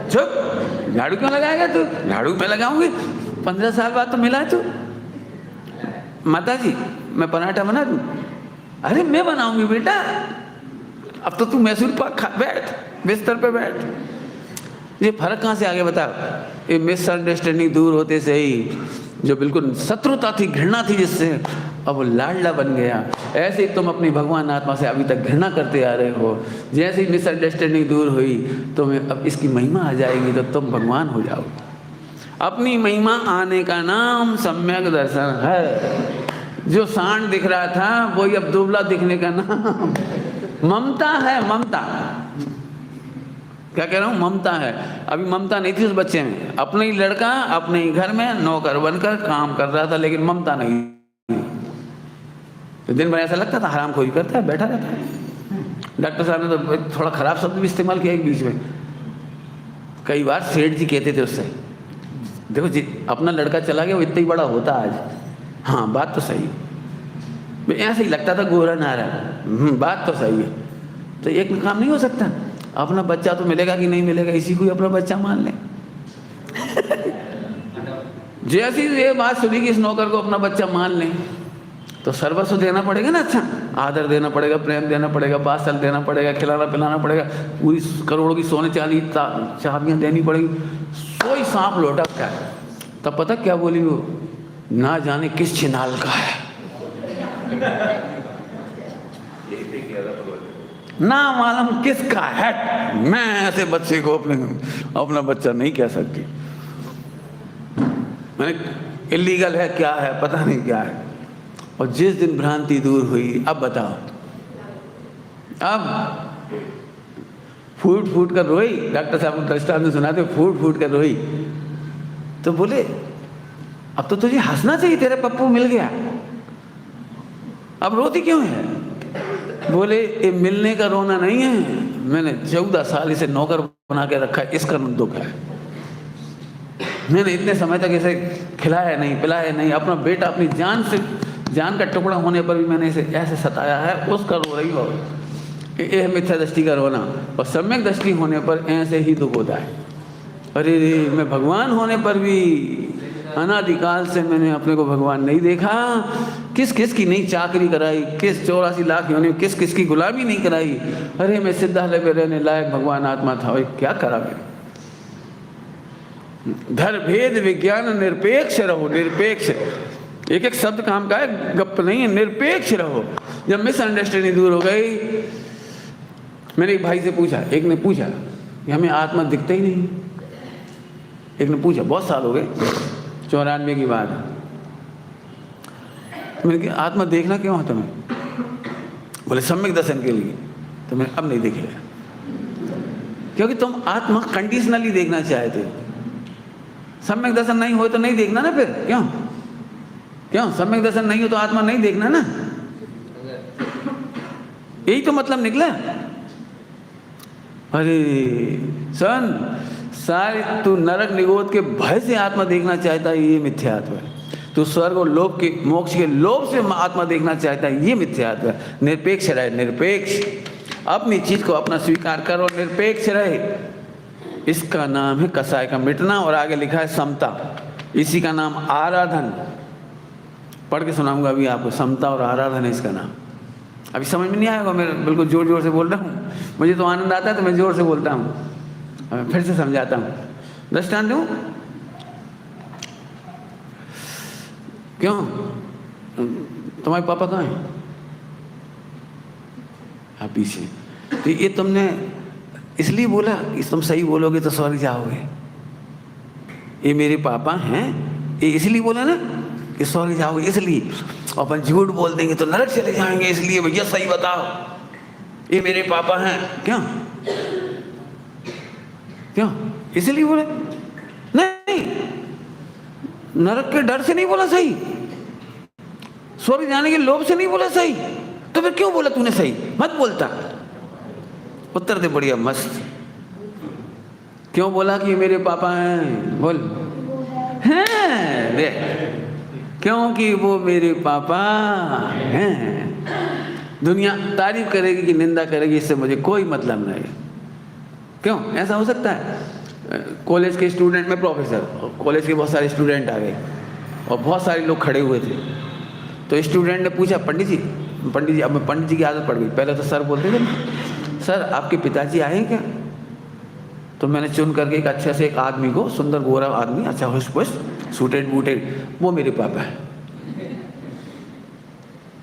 चुप, झाड़ू क्यों लगाएगा तू? झाड़ू मैं लगाऊंगी, 15 साल बाद तो मिला तू। माता जी मैं पराठा बना दूं? अरे मैं बनाऊंगी बेटा, अब तो तू मैसूर पाक खा, बैठ बिस्तर पे बैठ। ये फर्क कहाँ से आगे बताओ? ये मिसअंडरस्टैंडिंग दूर होते से ही जो बिल्कुल शत्रुता थी, घृणा थी जिससे, अब वो लाडला बन गया। ऐसे ही तुम अपनी भगवान आत्मा से अभी तक घृणा करते आ रहे हो, जैसे ही मिसअंडरस्टैंडिंग दूर हुई तो अब इसकी महिमा आ जाएगी तो तुम भगवान हो जाओ। अपनी महिमा आने का नाम सम्यक दर्शन है। जो सांड दिख रहा था वही अब दुबला दिखने का नाम ममता है। ममता क्या कह रहा हूँ? ममता है। अभी ममता नहीं थी उस बच्चे में, अपने ही लड़का अपने ही घर में नौकर बनकर काम कर रहा था, लेकिन ममता नहीं। तो दिन भर ऐसा लगता था हरामखोरी करता है, बैठा रहता है। डॉक्टर साहब ने तो थोड़ा खराब शब्द भी इस्तेमाल किया एक बीच में, कई बार सेठ जी कहते थे उससे, देखो जी अपना लड़का चला गया, वो इतना ही बड़ा होता आज। हाँ बात तो सही है, ऐसे ही लगता था गोरा नारा, बात तो सही है। तो एक काम नहीं हो सकता, अपना बच्चा तो मिलेगा कि नहीं मिलेगा, इसी को ही अपना बच्चा मान ले जैसी ये बात सुनी कि इस नौकर को अपना बच्चा मान लें तो सर्वस्व देना पड़ेगा ना, अच्छा आदर देना पड़ेगा, प्रेम देना पड़ेगा, बासल देना पड़ेगा, खिलाना पिलाना पड़ेगा, पूरी करोड़ों की सोने चांदी चाबियां देनी पड़ेगी। सोई सांप लौटक का है। तब पता क्या बोली वो? ना जाने किस छिनाल का है, ना मालूम किसका है। मैं ऐसे बच्चे को अपना बच्चा नहीं कह सकती। मैंने इलीगल है क्या है पता नहीं क्या है। और जिस दिन भ्रांति दूर हुई, अब बताओ, अब फूट फूट कर रोई। डॉक्टर साहब दृष्टांत में सुनाते, फूट फूट कर रोई। तो बोले अब तो तुझे हंसना चाहिए, तेरे पप्पू मिल गया, अब रोती क्यों है? बोले ये मिलने का रोना नहीं है, मैंने 14 साल इसे नौकर बना के रखा है, इसका दुख है। मैंने इतने समय तक इसे खिलाया नहीं, पिलाया नहीं, अपना बेटा अपनी जान का टुकड़ा होने पर भी मैंने इसे ऐसे सताया है, उसका रो रही हो। ये मिथ्या दृष्टि का रोना। और सम्यक दृष्टि होने पर ऐसे ही दुख होता है। अरे रे, मैं भगवान होने पर भी अनादिकाल से मैंने अपने को भगवान नहीं देखा। किस किस की नहीं चाकरी कराई, किस 84 लाख योनि किस किस की गुलामी नहीं कराई। अरे मैं सिद्धालय में रहने लायक भगवान आत्मा था, और क्या करा मैंने। धर भेद विज्ञान निरपेक्ष रहो, निरपेक्ष, एक एक शब्द काम का है, गप नहीं है, निरपेक्ष रहो। जब मिसअंडरस्टैंडिंग दूर हो गई, मैंने एक भाई से पूछा, एक ने पूछा कि हमें आत्मा दिखता ही नहीं। एक ने पूछा, बहुत साल हो गए, 94 की बात है। मैंने कहा आत्मा देखना क्यों है तुम्हें? बोले सम्यक दर्शन के लिए। तो मैंने अब नहीं देखेगा, क्योंकि तुम आत्मा कंडीशनली देखना चाहते हो। सम्यक दर्शन नहीं हो तो नहीं देखना ना, फिर क्यों सम्यक दर्शन नहीं हो तो आत्मा नहीं देखना ना, यही तो मतलब निकला। अरे सन सारे तू नरक निगोद के भय से आत्मा देखना चाहता है, ये मिथ्यात्व है। तू स्वर्ग और लोक के मोक्ष के लोभ से आत्मा देखना चाहता है, ये मिथ्यात्व है। निरपेक्ष रहे, निरपेक्ष, अपनी चीज को अपना स्वीकार करो, निरपेक्ष रहे। इसका नाम है कसाय का मिटना, और आगे लिखा है समता, इसी का नाम आराधन। पढ़ के सुनाऊंगा अभी आपको, समता और आराधन है इसका नाम। अभी समझ में नहीं आएगा, मैं बिल्कुल जोर जोर से बोल रहा हूँ, मुझे तो आनंद आता है तो मैं जोर से बोलता हूँ। फिर से समझाता हूँ, दृष्टांत दूँ। क्यों तुम्हारे पापा कहाँ हैं? आप पीछे। तो ये तुमने इसलिए बोला कि तुम सही बोलोगे तो स्वर्ग जाओगे, ये मेरे पापा हैं, ये इसलिए बोला ना कि स्वर्ग जाओगे, इसलिए। अपन झूठ बोल देंगे तो नरक चले जाएंगे, इसलिए भैया सही बताओ, ये मेरे पापा हैं। क्यों क्यों इसलिए बोले? नहीं, नरक के डर से नहीं बोला सही, स्वर्ग जाने के लोभ से नहीं बोला सही, तो फिर क्यों बोला तूने सही? मत बोलता, उत्तर दे बढ़िया मस्त। क्यों बोला कि मेरे पापा हैं? बोल। हैं रे, क्योंकि वो मेरे पापा हैं। दुनिया तारीफ करेगी कि निंदा करेगी, इससे मुझे कोई मतलब नहीं। क्यों ऐसा हो सकता है? कॉलेज के स्टूडेंट में प्रोफेसर, कॉलेज के बहुत सारे स्टूडेंट आ गए और बहुत सारे लोग खड़े हुए थे। तो स्टूडेंट ने पूछा, पंडित जी, अब पंडित जी की आदत पड़ गई, पहले तो सर बोलते थे, सर आपके पिताजी आए हैं क्या? तो मैंने चुन करके एक अच्छे से एक आदमी को, सुंदर गोरा आदमी, अच्छा हुश-पुश, सूटेड बूटेड, वो मेरे पापा है।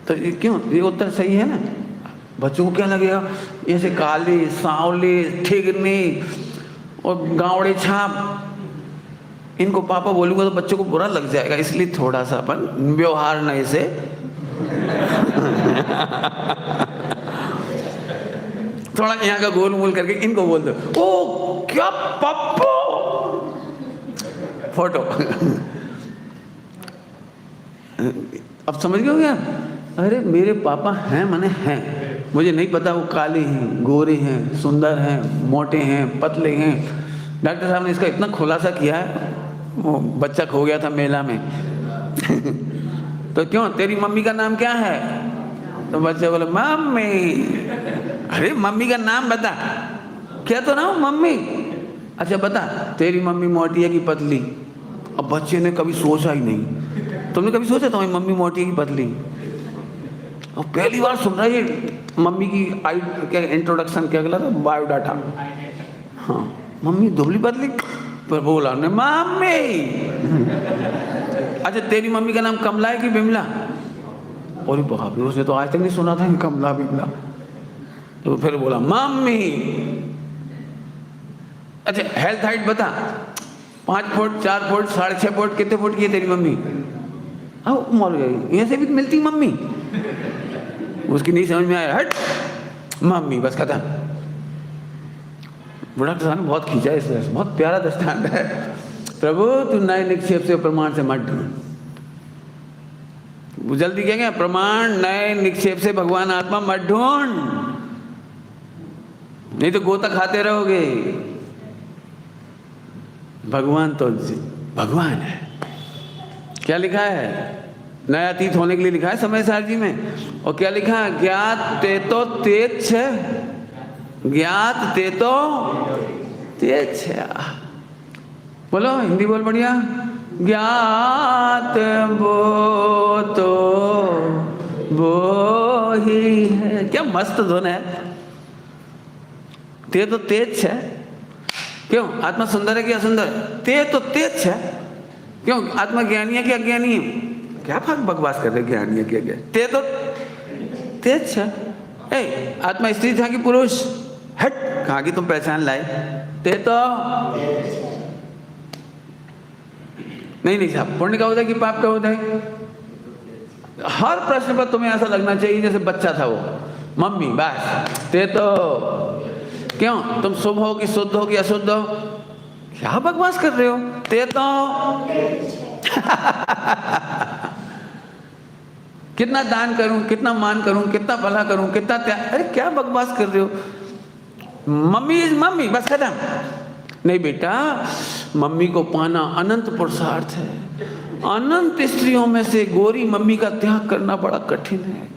तो ये क्यों, ये उत्तर सही है ना? बच्चों को क्या लगेगा, ऐसे काले सांवले ठिगने और गावड़े छाप, इनको पापा बोलूंगा तो बच्चों को बुरा लग जाएगा, इसलिए थोड़ा सा अपन व्यवहार नए से थोड़ा यहाँ का गोल मोल करके इनको बोल दो, ओ क्या पप्पू, फोटो। अब समझ गए हो क्या? अरे मेरे पापा हैं माने हैं, मुझे नहीं पता वो काले हैं, गोरे हैं, सुंदर हैं, मोटे हैं, पतले हैं। डॉक्टर साहब ने इसका इतना खुलासा किया है, वो बच्चा खो गया था मेला में। तो क्यों, तेरी मम्मी का नाम क्या है? तो बच्चा बोले मम्मी। अरे मम्मी का नाम बता, क्या तो ना मम्मी। अच्छा बता, तेरी मम्मी मोटी है कि पतली? अब बच्चे ने कभी सोचा ही नहीं। तुमने कभी सोचा तुम्हारी मम्मी मोटी है कि पतली? और पहली बार सुन रहा है ये मम्मी की क्या इंट्रोडक्शन, क्या कहला था, बायोडाटा। हाँ, मम्मी दुबली पतली, पर बोला ने मम्मी। अच्छा तेरी मम्मी का नाम कमला है कि बिमला? और बाप रे, उसने तो आज तक नहीं सुना था कमला बिमला। तो फिर बोला मम्मी। अच्छा हेल्थ हाइट बता, 5 फुट, 4 फुट, 6.5 फुट, कितने फुट की है तेरी मम्मी? आओ मर गई, यहाँ से भी मिलती मम्मी। उसकी नहीं समझ में आया, हट मम्मी, बस खत्म। बुढ़ा किसान ने बहुत खींचा इस तरह, बहुत प्यारा दृष्टांत है। प्रभु तू नए निक्षेप से प्रमाण से मत ढूंढ, वो जल्दी कहेंगे प्रमाण नए निक्षेप से भगवान आत्मा मत ढूंढ, नहीं तो गोता खाते रहोगे। भगवान तो भगवान है। क्या लिखा है? नया अतीत होने के लिए लिखा है समय सारजी में। और क्या लिखा है? ज्ञात ते तो तेज छे, ज्ञात ते तो तेज छे। बोलो हिंदी बोल बढ़िया। ज्ञात वो तो वो ही है। क्या मस्त धुन है। ते तो तेज है। क्यों? आत्मा सुंदर है कि असुंदर? ते तो तेज है। क्यों? आत्मा ज्ञानी है कि अज्ञानी है? क्या बकवास कर रहे? ज्ञानी है कि अज्ञानी? ते तो तेज है। ए, आत्मा स्त्री था कि पुरुष? हट, कहाँ की तुम पहचान लाए? ते तो नहीं साहब, पुण्य का होता है कि पाप का होता है? हर प्रश्न पर तुम्हें ऐसा लगना चाहिए जैसे बच्चा था वो, मम्मी बस ते तो। क्यों? तुम शुभ हो कि शुद्ध हो कि अशुद्ध हो? क्या बकवास कर रहे हो? ते तो कितना दान करूं, कितना मान करूं, कितना भला करूं, कितना त्याग। अरे क्या बकवास कर रहे हो? मम्मी इज मम्मी, बस खत्म। नहीं बेटा, मम्मी को पाना अनंत पुरुषार्थ है। अनंत स्त्रियों में से गोरी मम्मी का त्याग करना बड़ा कठिन है।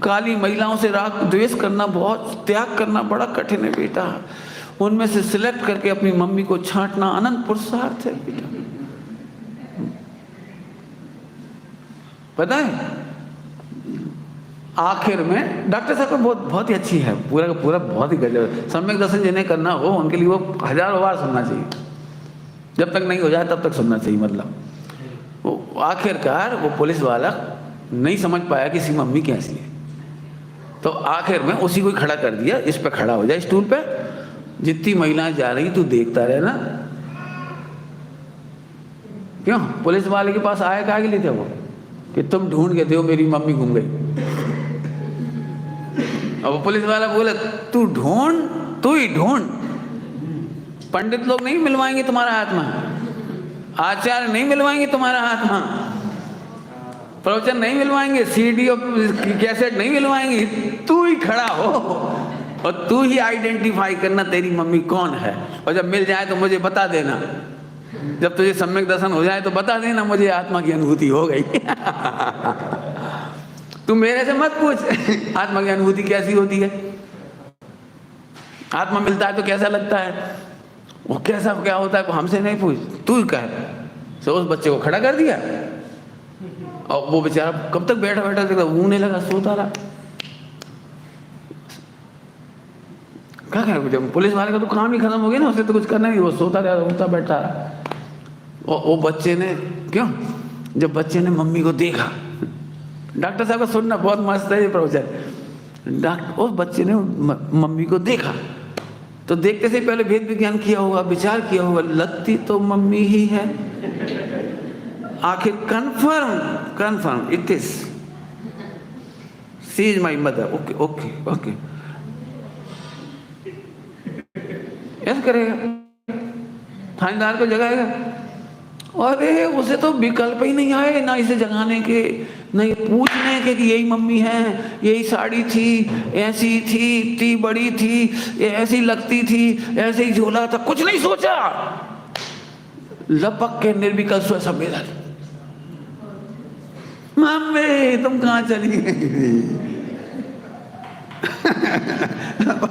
काली महिलाओं से राग द्वेष करना, बहुत त्याग करना बड़ा कठिन है बेटा। उनमें से सिलेक्ट करके अपनी मम्मी को छांटना अनंत पुरुषार्थ है बेटा। पता है आखिर में डॉक्टर साहब को बहुत ही अच्छी है, पूरा का पूरा बहुत ही गजब। सम्यक दर्शन जिन्हें करना हो उनके लिए वो हजारों बार सुनना चाहिए। जब तक नहीं हो जाए तब तक सुनना चाहिए। मतलब वो आखिरकार वो पुलिस वाला नहीं समझ पाया कि इसकी मम्मी कैसी है, तो आखिर में उसी को खड़ा कर दिया। इस पे खड़ा हो जाए स्टूल पे, जितनी महिलाएं जा रही तू देखता रहे ना। क्यों? पुलिस वाले के पास आए काहे के लिए थे वो? कि तुम ढूंढ के दो मेरी मम्मी गुम गई। अब वो पुलिस वाला बोले तू ढूंढ, तू ही ढूंढ। पंडित लोग नहीं मिलवाएंगे तुम्हारा आत्मा, आचार्य नहीं मिलवाएंगे तुम्हारा आत्मा, प्रवचन नहीं मिलवाएंगे, सीडी और कैसेट नहीं मिलवाएंगे। तू ही खड़ा हो और तू ही आइडेंटिफाई करना तेरी मम्मी कौन है। और जब मिल जाए तो मुझे बता देना। जब तुझे सम्यक दर्शन हो जाए तो बता देना मुझे आत्मा की अनुभूति हो गई। तू मेरे से मत पूछ आत्मा की अनुभूति कैसी होती है। आत्मा मिलता है तो कैसा लगता है, वो कैसा क्या होता है, वो हमसे नहीं पूछ, तू ही कह। तो उस बच्चे को खड़ा कर दिया और वो बेचारा कब तक बैठा बैठा देखा, ऊँगने लगा, सोता रहा। क्या करें? जब पुलिस वाले का तो काम ही खत्म हो गया ना, उसे तो कुछ करना नहीं, वो सोता रहा, रोता बैठा रहा। वो बच्चे ने क्यों? जब बच्चे ने मम्मी को देखा, डॉक्टर साहब का सुनना बहुत मस्त है ये प्रवचन। डॉक्टर उस बच्चे ने मम्मी को देखा तो देखते से पहले भेद विज्ञान किया होगा, विचार किया होगा, लगती तो मम्मी ही है। आखिर confirm it is, she is my mother. Okay okay okay, ऐसा करेगा, थानेदार को जगाएगा। अरे उसे तो विकल्प ही नहीं आए, ना इसे जगाने के, नहीं पूछने के कि यही मम्मी है, यही साड़ी थी, ऐसी थी, इतनी बड़ी थी, ऐसी लगती थी, ऐसे ही झोला था, कुछ नहीं सोचा। लपक के निर्विकल्प स्व संवेदन, मम्मी तुम कहाँ चली गई?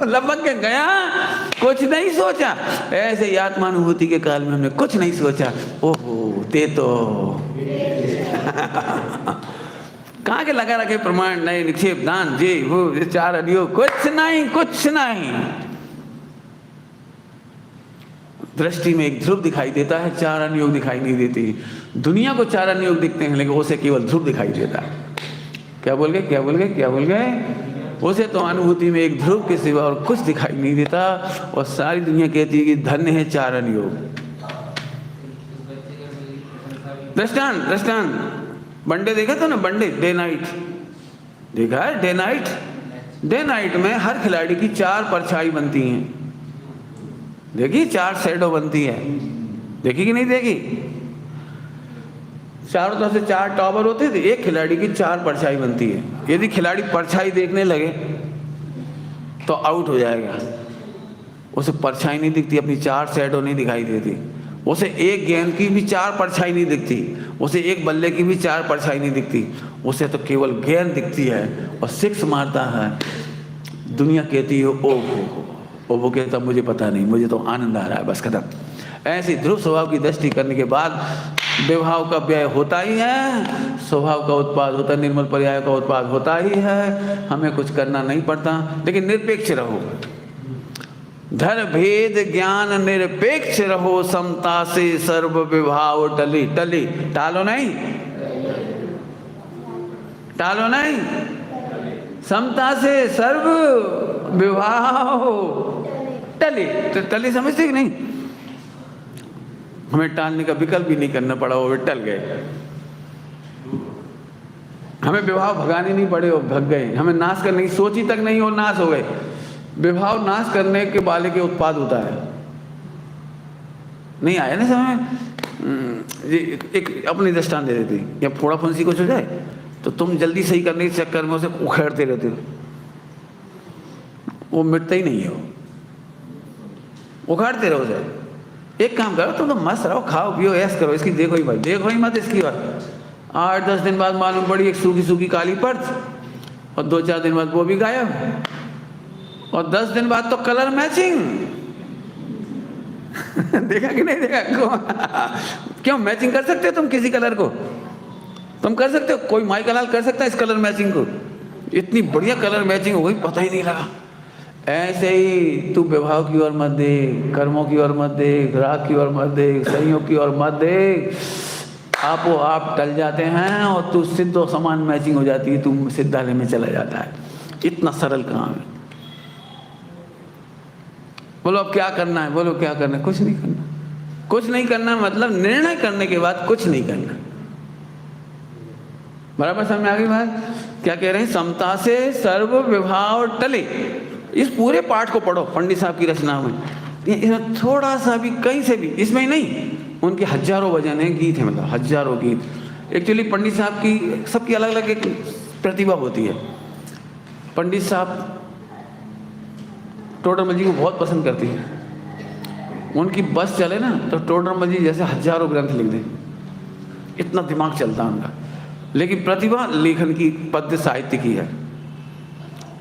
लपक के गया, कुछ नहीं सोचा। ऐसे ही आत्मानुभूति के काल में हमने कुछ नहीं सोचा। ओहो ते तो कहाँ के लगा रखे प्रमाण, नए निक्षेप, दान, जे वो चार अनियोग, कुछ नहीं। दृष्टि में एक ध्रुव दिखाई देता है, चार अनियोग दिखाई नहीं देती। दुनिया को चार अनियोग दिखते हैं, लेकिन उसे केवल ध्रुव दिखाई देता है। क्या बोल गए? उसे तो अनुभूति में एक ध्रुव के सिवा और कुछ दिखाई नहीं देता, और सारी दुनिया कहती है कि धन्य है चार अनियोग। दृष्टांत बंडे देखा था ना, बंडे डे नाइट देखा है? डे नाइट में हर खिलाड़ी की चार परछाई बनती हैं। देखी? चार शैडो बनती है, देखी कि नहीं देखी? चारों तरफ से 4 टॉवर होते थे, एक खिलाड़ी की 4 परछाई बनती है। यदि खिलाड़ी परछाई देखने लगे तो आउट हो जाएगा। उसे परछाई नहीं दिखती, अपनी 4 शैडो नहीं दिखाई देती, उसे एक गेंद की भी 4 परछाई नहीं दिखती, उसे एक बल्ले की भी 4 परछाई नहीं दिखती, उसे तो केवल गेंद दिखती है और 6 मारता है। दुनिया कहती है ओ वो कहता मुझे पता नहीं, मुझे तो आनंद आ रहा है, बस खत्म। ऐसी ध्रुव स्वभाव की दृष्टि करने के बाद विभाव का व्यय होता ही है, स्वभाव का उत्पाद होता है, निर्मल पर्याय का उत्पाद होता ही है, हमें कुछ करना नहीं पड़ता। लेकिन निरपेक्ष रहो, धर भेद ज्ञान निरपेक्ष रहो, समता से सर्व विभाव टली। टली टालो नहीं, टालो नहीं, समता से सर्व विभाव टली। तो टली समझते कि नहीं? हमें टालने का विकल्प भी नहीं करना पड़ा, वो टल गए। हमें विभाव भगाने नहीं पड़े, वो भग गए। हमें नाश करने की सोची तक नहीं, वो नाश हो गए। विभाव नाश करने के वाले के उत्पाद होता है। नहीं आया ना समय? एक अपनी दृष्टांत दे देती, या फोड़ा फुंसी कुछ हो जाए तो तुम जल्दी सही करने के चक्कर में उसे उखेड़ते रहते हो, वो मिटता ही नहीं है, वो उखाड़ते रहो जाए। एक काम करो, तुम तो मस्त रहो, खाओ पियो ऐस करो, इसकी देखो ही भाई, देखो ही मत इसकी बात। 8-10 दिन बाद मालूम पड़ी एक सूखी सूखी काली परत, और 2-4 दिन बाद वो भी गायब, और 10 दिन बाद तो कलर मैचिंग। देखा कि नहीं देखा? क्यों मैचिंग कर सकते हो तुम किसी कलर को? तुम कर सकते हो? कोई माई कलाल कर सकता है इस कलर मैचिंग को? इतनी बढ़िया कलर मैचिंग हो गई, पता ही नहीं लगा। ऐसे ही तू विभाव की ओर मत देख, कर्मों की ओर मत देख, राग की ओर मत देख, संयोग की ओर मत देख। आपो आप टल जाते हैं और तू सिद्ध और समान मैचिंग हो जाती है, तू सिद्धालय में चला जाता है। इतना सरल काम है। बोलो अब क्या करना है? बोलो क्या करना है? कुछ नहीं करना। कुछ नहीं करना मतलब निर्णय करने के बाद कुछ नहीं करना। बराबर समझ में आ गई बात? क्या कह रहे हैं? समता से सर्व विभाव टले। इस पूरे पाठ को पढ़ो पंडित साहब की रचना में, इसमें थोड़ा सा भी कहीं से भी, इसमें ही नहीं, उनके हजारों भजन हैं, गीत हैं, मतलब हजारों गीत। एक्चुअली पंडित साहब की सबकी अलग अलग एक प्रतिभा होती है। पंडित साहब टोडरमल जी को बहुत पसंद करती है। उनकी बस चले ना तो टोडरमल जी जैसे हजारों ग्रंथ लिख दें, इतना दिमाग चलता है उनका। लेकिन प्रतिभा लेखन की, पद्य साहित्य की है।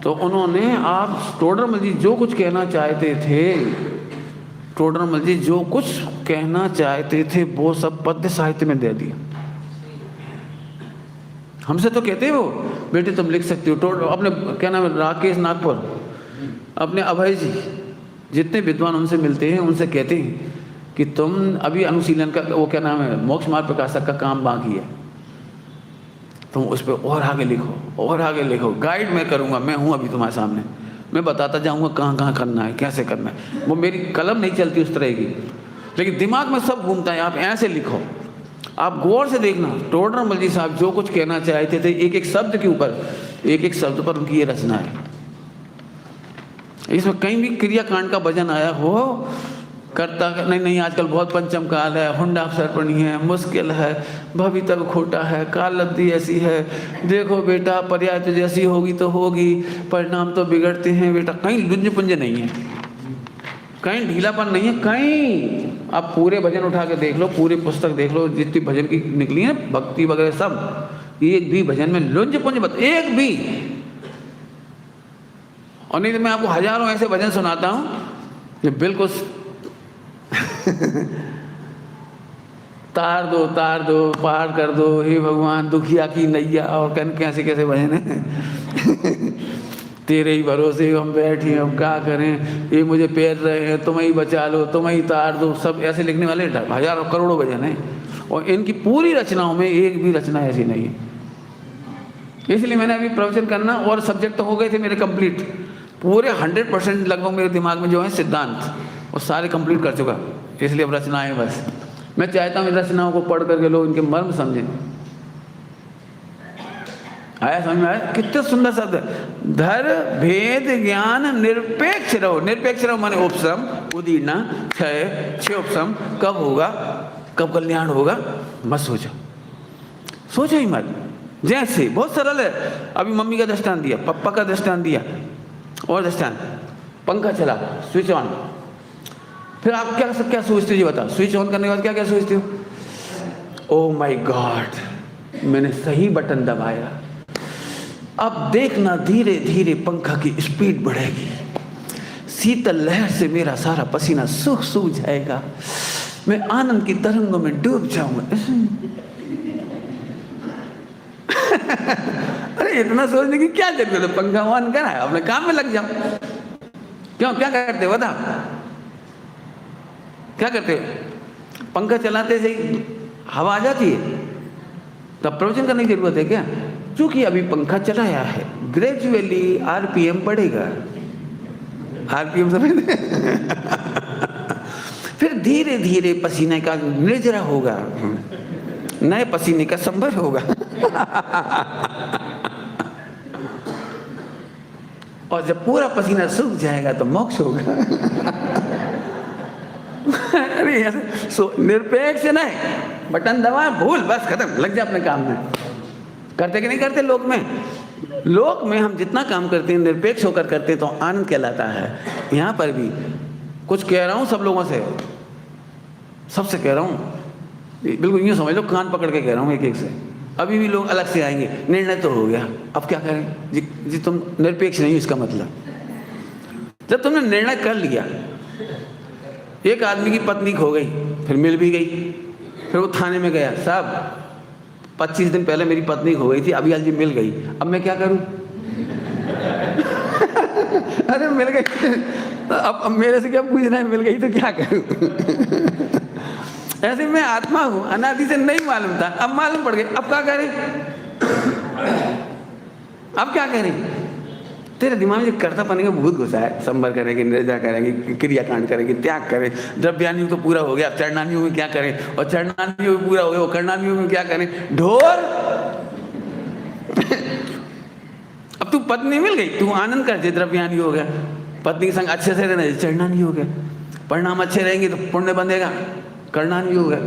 तो उन्होंने, आप टोडरमल जी जो कुछ कहना चाहते थे, टोडरमल जी जो कुछ कहना चाहते थे वो सब पद्य साहित्य में दे दिया। हमसे तो कहते हो बेटे तुम लिख सकते हो। अपने क्या नाम है, राकेश नागपुर, अपने अभय जी, जितने विद्वान उनसे मिलते हैं उनसे कहते हैं कि तुम अभी अनुशीलन का, वो क्या नाम है, मोक्ष मार्ग प्रकाशक का काम बाकी है, तुम उस पर और आगे लिखो और आगे लिखो। गाइड मैं करूँगा, मैं हूँ अभी तुम्हारे सामने, मैं बताता जाऊँगा कहाँ कहाँ करना है, कैसे करना है। वो मेरी कलम नहीं चलती उस तरह की, लेकिन दिमाग में सब घूमता है। आप ऐसे लिखो, आप गौर से देखना टोडरमल जी साहब जो कुछ कहना चाहते थे, एक एक शब्द के ऊपर, एक एक शब्द पर उनकी ये रचना है। इसमें कहीं भी क्रियाकांड का वजन आया हो, करता नहीं, आजकल बहुत पंचम काल है, हुंडा सर्पणी है, मुश्किल है, भवितव्य खोटा है, काल लब्धि ऐसी है, देखो बेटा पर्याय तो जैसी होगी तो होगी, परिणाम तो बिगड़ते हैं बेटा। कहीं लुंज पुंज नहीं है, कहीं ढीलापन नहीं है, कहीं। आप पूरे भजन उठा के देख लो, पूरी पुस्तक देख लो, जितनी भजन की निकली है भक्ति वगैरह सब, एक भी भजन में लुंज पुंज मत, एक भी। और नहीं तो मैं आपको हजारों ऐसे भजन सुनाता हूँ कि बिल्कुल तार दो पार कर दो, हे भगवान दुखिया की नैया, और कैसे कैसे भजन है। तेरे ही भरोसे हम बैठे, हम क्या करें, ये मुझे पैर रहे हैं, तुम ही बचा लो, तुम ही तार दो, सब ऐसे लिखने वाले हजारों करोड़ों भजन हैं। और इनकी पूरी रचनाओं में एक भी रचना ऐसी नहीं है। इसलिए मैंने अभी प्रवचन करना, और सब्जेक्ट तो हो गए थे मेरे कंप्लीट, पूरे 100% लगभग मेरे दिमाग में जो है सिद्धांत, वो सारे कंप्लीट कर चुका। इसलिए अब रचनाएं बस मैं चाहता हूँ इन रचनाओं को पढ़ करके लोग इनके मर्म समझें। आया समझ में? आया? कितने सुंदर शब्द है। धर भेद ज्ञान निरपेक्ष रहो। निरपेक्ष रहो माने उपशम, उदीर्णा, क्षय, क्षयोपशम, कब होगा, कब कल्याण होगा, मत सोचो। सोचो ही मत। जैसे बहुत सरल है, अभी मम्मी का दृष्टांत दिया, पापा का दृष्टांत दिया, और दृष्टांत, पंखा चला, स्विच ऑन, फिर आप क्या क्या सोचते हो? ये बताओ, स्विच ऑन करने के बाद क्या क्या सोचते हो? ओ माय गॉड, मैंने सही बटन दबाया, अब देखना धीरे धीरे पंखा की स्पीड बढ़ेगी, शीतल लहर से मेरा सारा पसीना सूख सूख जाएगा, मैं आनंद की तरंगों में डूब जाऊंगा। अरे इतना सोचने की क्या जरूरत है? पंखा ऑन करा है, अपने काम में लग जाओ। क्यों, क्या करते हो बताओ, क्या करते हो? पंखा चलाते से हवा आ जाती है, तब प्रवचन करने की जरूरत है क्या? क्योंकि अभी पंखा चलाया है, ग्रेजुअली आरपीएम बढ़ेगा, आरपीएम समझते? फिर धीरे धीरे पसीने का निर्जरा होगा, नए पसीने का संभर होगा। और जब पूरा पसीना सूख जाएगा तो मोक्ष होगा। अरे ऐसे निरपेक्ष नहीं, बटन दबा, भूल, बस खत्म, लग जा अपने काम में। करते कि नहीं करते? लोक में हम जितना काम करते हैं निरपेक्ष होकर करते हैं तो आनंद कहलाता है। यहाँ पर भी कुछ कह रहा हूँ सब लोगों से, सबसे कह रहा हूँ, बिल्कुल यूँ समझ लो, कान पकड़ के कह रहा हूँ एक एक से। अभी भी लोग अलग से आएंगे, निर्णय तो हो गया, अब क्या करें जी तुम निरपेक्ष नहीं, इसका मतलब जब तुमने निर्णय कर लिया, एक आदमी की पत्नी खो गई, फिर मिल भी गई, फिर वो थाने में गया, साहब 25 दिन पहले मेरी पत्नी खो गई थी, अभी आज मिल गई, अब मैं क्या करूं? अरे मिल गई, अब मेरे से क्या पूछना है, मिल गई तो क्या करूं? ऐसे मैं आत्मा हूं, अनादि से नहीं मालूम था, अब मालूम पड़ गया, अब क्या करें? अब क्या करें? तेरे दिमाग में कर्तापन का भूत घुसा है, संबर करेंगे, निर्जा करेंगे, क्रियाकांड करेंगे, त्याग करें, द्रव्यानियों तो पूरा हो गया, अब चरणानियों में क्या करें, और चरणानियों में पूरा हो गया, वो कर्णानियों में क्या करें? ढोर। अब तू पत्नी मिल गई, तू आनंद कर, द्रव्यानी हो गया, पत्नी के संग अच्छे से रहना, चरणानी हो गया, परिणाम अच्छे रहेंगे तो पुण्य बंधेगा, कर्णानी हो गया,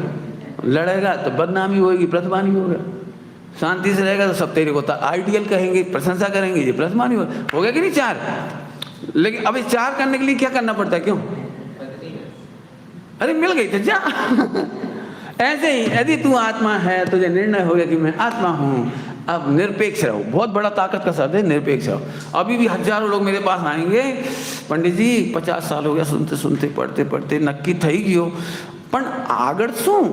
लड़ेगा तो बदनामी होगी, प्रतिमानी हो गया, शांति से रहेगा तो सब तेरे को आइडियल कहेंगे, प्रशंसा करेंगे, ये प्रतिमानी हो गया कि नहीं? 4। लेकिन अब 4 करने के लिए क्या करना पड़ता है? क्यों? अरे मिल गई तो जा। ऐसे ही यदि तू आत्मा है, तुझे निर्णय हो गया कि मैं आत्मा हूँ, अब निरपेक्ष रहो। बहुत बड़ा ताकत का शब्द है, निरपेक्ष रहो। अभी भी हजारों लोग मेरे पास आएंगे, पंडित जी 50 साल हो गया सुनते सुनते, पढ़ते पढ़ते, नक्की थई गयो, पण आगळ શું?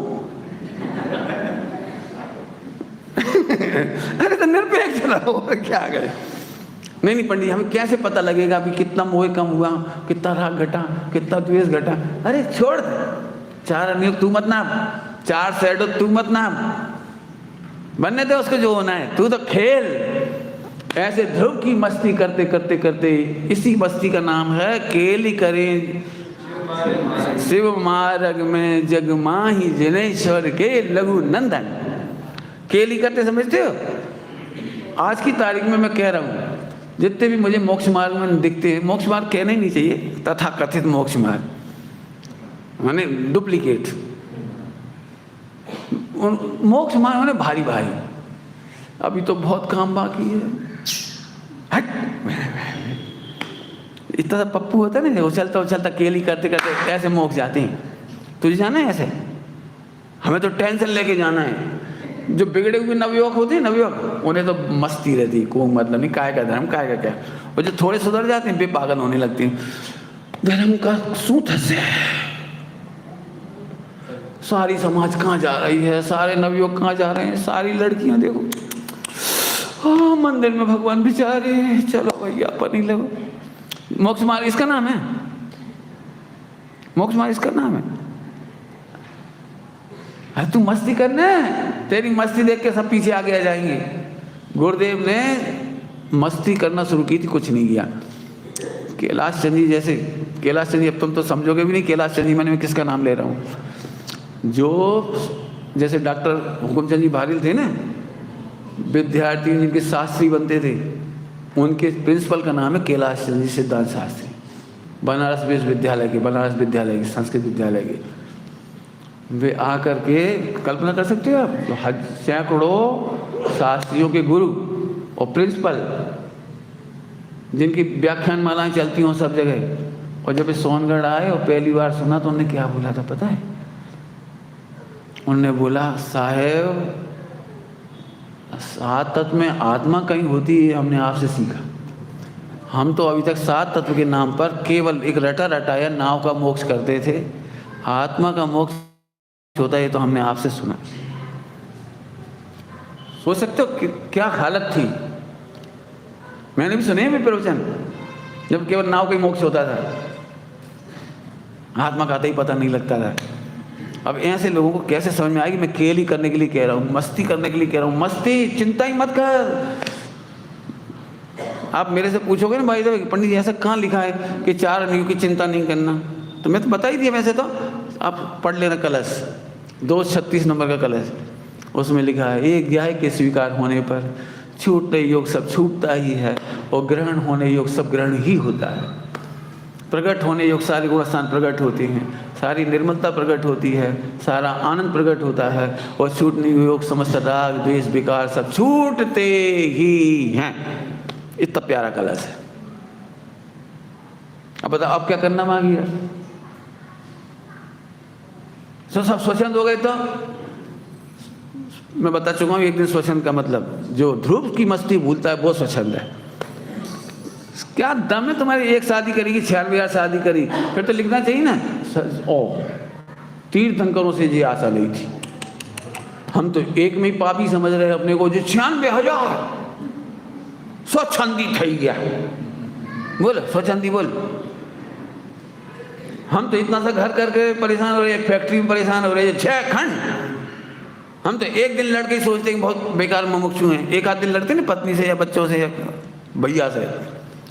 अरे तो निरपेक्ष रहो, क्या करें? नहीं पंडित, हमें कैसे पता लगेगा अभी कितना मोह कम हुआ, कितना राग घटा, कितना द्वेष घटा? अरे छोड़, 4 अनियोग तू मत नाप, 4 शैडो तू मत नाप, बनने दे उसको जो होना है, तू तो खेल। ऐसे ध्रुव की मस्ती करते करते करते, इसी मस्ती का नाम है केली करें शिव मार्ग में जग माही जनेश्वर के लघु नंदन। केली करते समझते हो? आज की तारीख में मैं कह रहा हूँ, जितने भी मुझे मोक्ष मार्ग में दिखते हैं, मोक्ष मार्ग कहना ही नहीं चाहिए, तथा कथित मोक्ष मार्ग माने डुप्लीकेट, मोक्ष मार्ग माने भारी भारी, अभी तो बहुत काम बाकी है। इतना पप्पू होता है ना, उछलता उछलता केली करते करते ऐसे मोक्ष जाते हैं। तुझे जाना है ऐसे? हमें तो टेंशन लेके जाना है। जो बिगड़े हुए नवयुवक होते हैं, नवयुवक, उन्हें तो मस्ती रहती, कोई मतलब नहीं, काय का धर्म, काय का क्या। और जो थोड़े सुधर जाते हैं, बेपागल होने लगते हैं, धर्म का सूत है। सारी समाज कहाँ जा रही है, सारे नवयुवक कहाँ जा रहे हैं, सारी लड़कियां देखो, हाँ मंदिर में भगवान बिचारे, चलो भैया अपन ही लगो। मोक्ष मार्ग इसका नाम है, मोक्ष मार्ग इसका नाम है। अरे तू मस्ती करना, तेरी मस्ती देख के सब पीछे आगे आ जाएंगे। गुरुदेव ने मस्ती करना शुरू की थी, कुछ नहीं किया। कैलाश चंद जी जैसे, कैलाश चंद जी अब तुम तो समझोगे भी नहीं, कैलाश चंद जी मैं किसका नाम ले रहा हूँ। जो जैसे डॉक्टर हुकुमचंद जी भारिल थे ना, विद्यार्थी जिनके शास्त्री बनते थे, उनके प्रिंसिपल का नाम है कैलाश चंद जी सिद्धांत शास्त्री, बनारस विश्वविद्यालय के, बनारस विद्यालय के, संस्कृत विद्यालय के। वे आकर के, कल्पना कर सकते हो आप, सैकड़ों शास्त्रियों के गुरु और प्रिंसिपल जिनकी व्याख्यान मालाएं चलती हों सब जगह, और जब ये सोनगढ़ आए और पहली बार सुना तो उन्होंने क्या बोला था पता है? उन्होंने बोला, साहेब सात तत्व में आत्मा कहीं होती है, हमने आपसे सीखा। हम तो अभी तक सात तत्व के नाम पर केवल एक रटा रटाया नाव का मोक्ष करते थे, आत्मा का मोक्ष होता है तो हमने आपसे सुना। सोच सकते हो कि क्या हालत थी? मैंने भी सुने भी प्रवचन जब केवल नाव का ही मोक्ष होता था, आत्मा का आता ही पता नहीं लगता था। अब ऐसे लोगों को कैसे समझ में आएगी? मैं खेल ही करने के लिए कह रहा हूँ, मस्ती करने के लिए कह रहा हूँ, मस्ती, चिंता ही मत कर। आप मेरे से पूछोगे ना भाई साहब पंडित जी ऐसा कहाँ लिखा है कि 4 अग्नियों की चिंता नहीं करना, तो मैं तो बता ही दिया। वैसे तो आप पढ़ लेना कलश 236 नंबर का कलश, उसमें लिखा है एक ध्याय के स्वीकार होने पर छूटने योग सब छूटता ही है, और ग्रहण होने योग सब ग्रहण ही होता है। प्रकट होने योग सारे गुण स्थान प्रकट होते हैं, सारी निर्मलता प्रकट होती है, सारा आनंद प्रकट होता है, और छूटने योग समस्त राग द्वेष विकार सब छूटते ही हैं। इतना प्यारा कलश है। अब बताओ अब क्या करना मांगी है? तो सब स्वच्छंद हो गए। तो मैं बता चुका हूँ एक दिन स्वच्छंद का मतलब, जो ध्रुव की मस्ती भूलता है वो स्वच्छंद है। क्या दम है तुम्हारी? एक शादी करेगी, 96 शादी करी, फिर तो लिखना चाहिए ना, ओ तीर्थंकरों से ये आशा नहीं थी। हम तो एक में ही पापी समझ रहे अपने को, जो 96,000 स्वच्छंदी थई गया। बोल स्वच्छंदी बोल। हम तो इतना सा घर करके परेशान हो रहे, एक फैक्ट्री में परेशान हो रहे, 6 खंड। हम तो एक दिन लड़के सोचते हैं बहुत बेकार मुमुक्षु हैं, एक आध दिन लड़ते ना पत्नी से या बच्चों से या भैया से,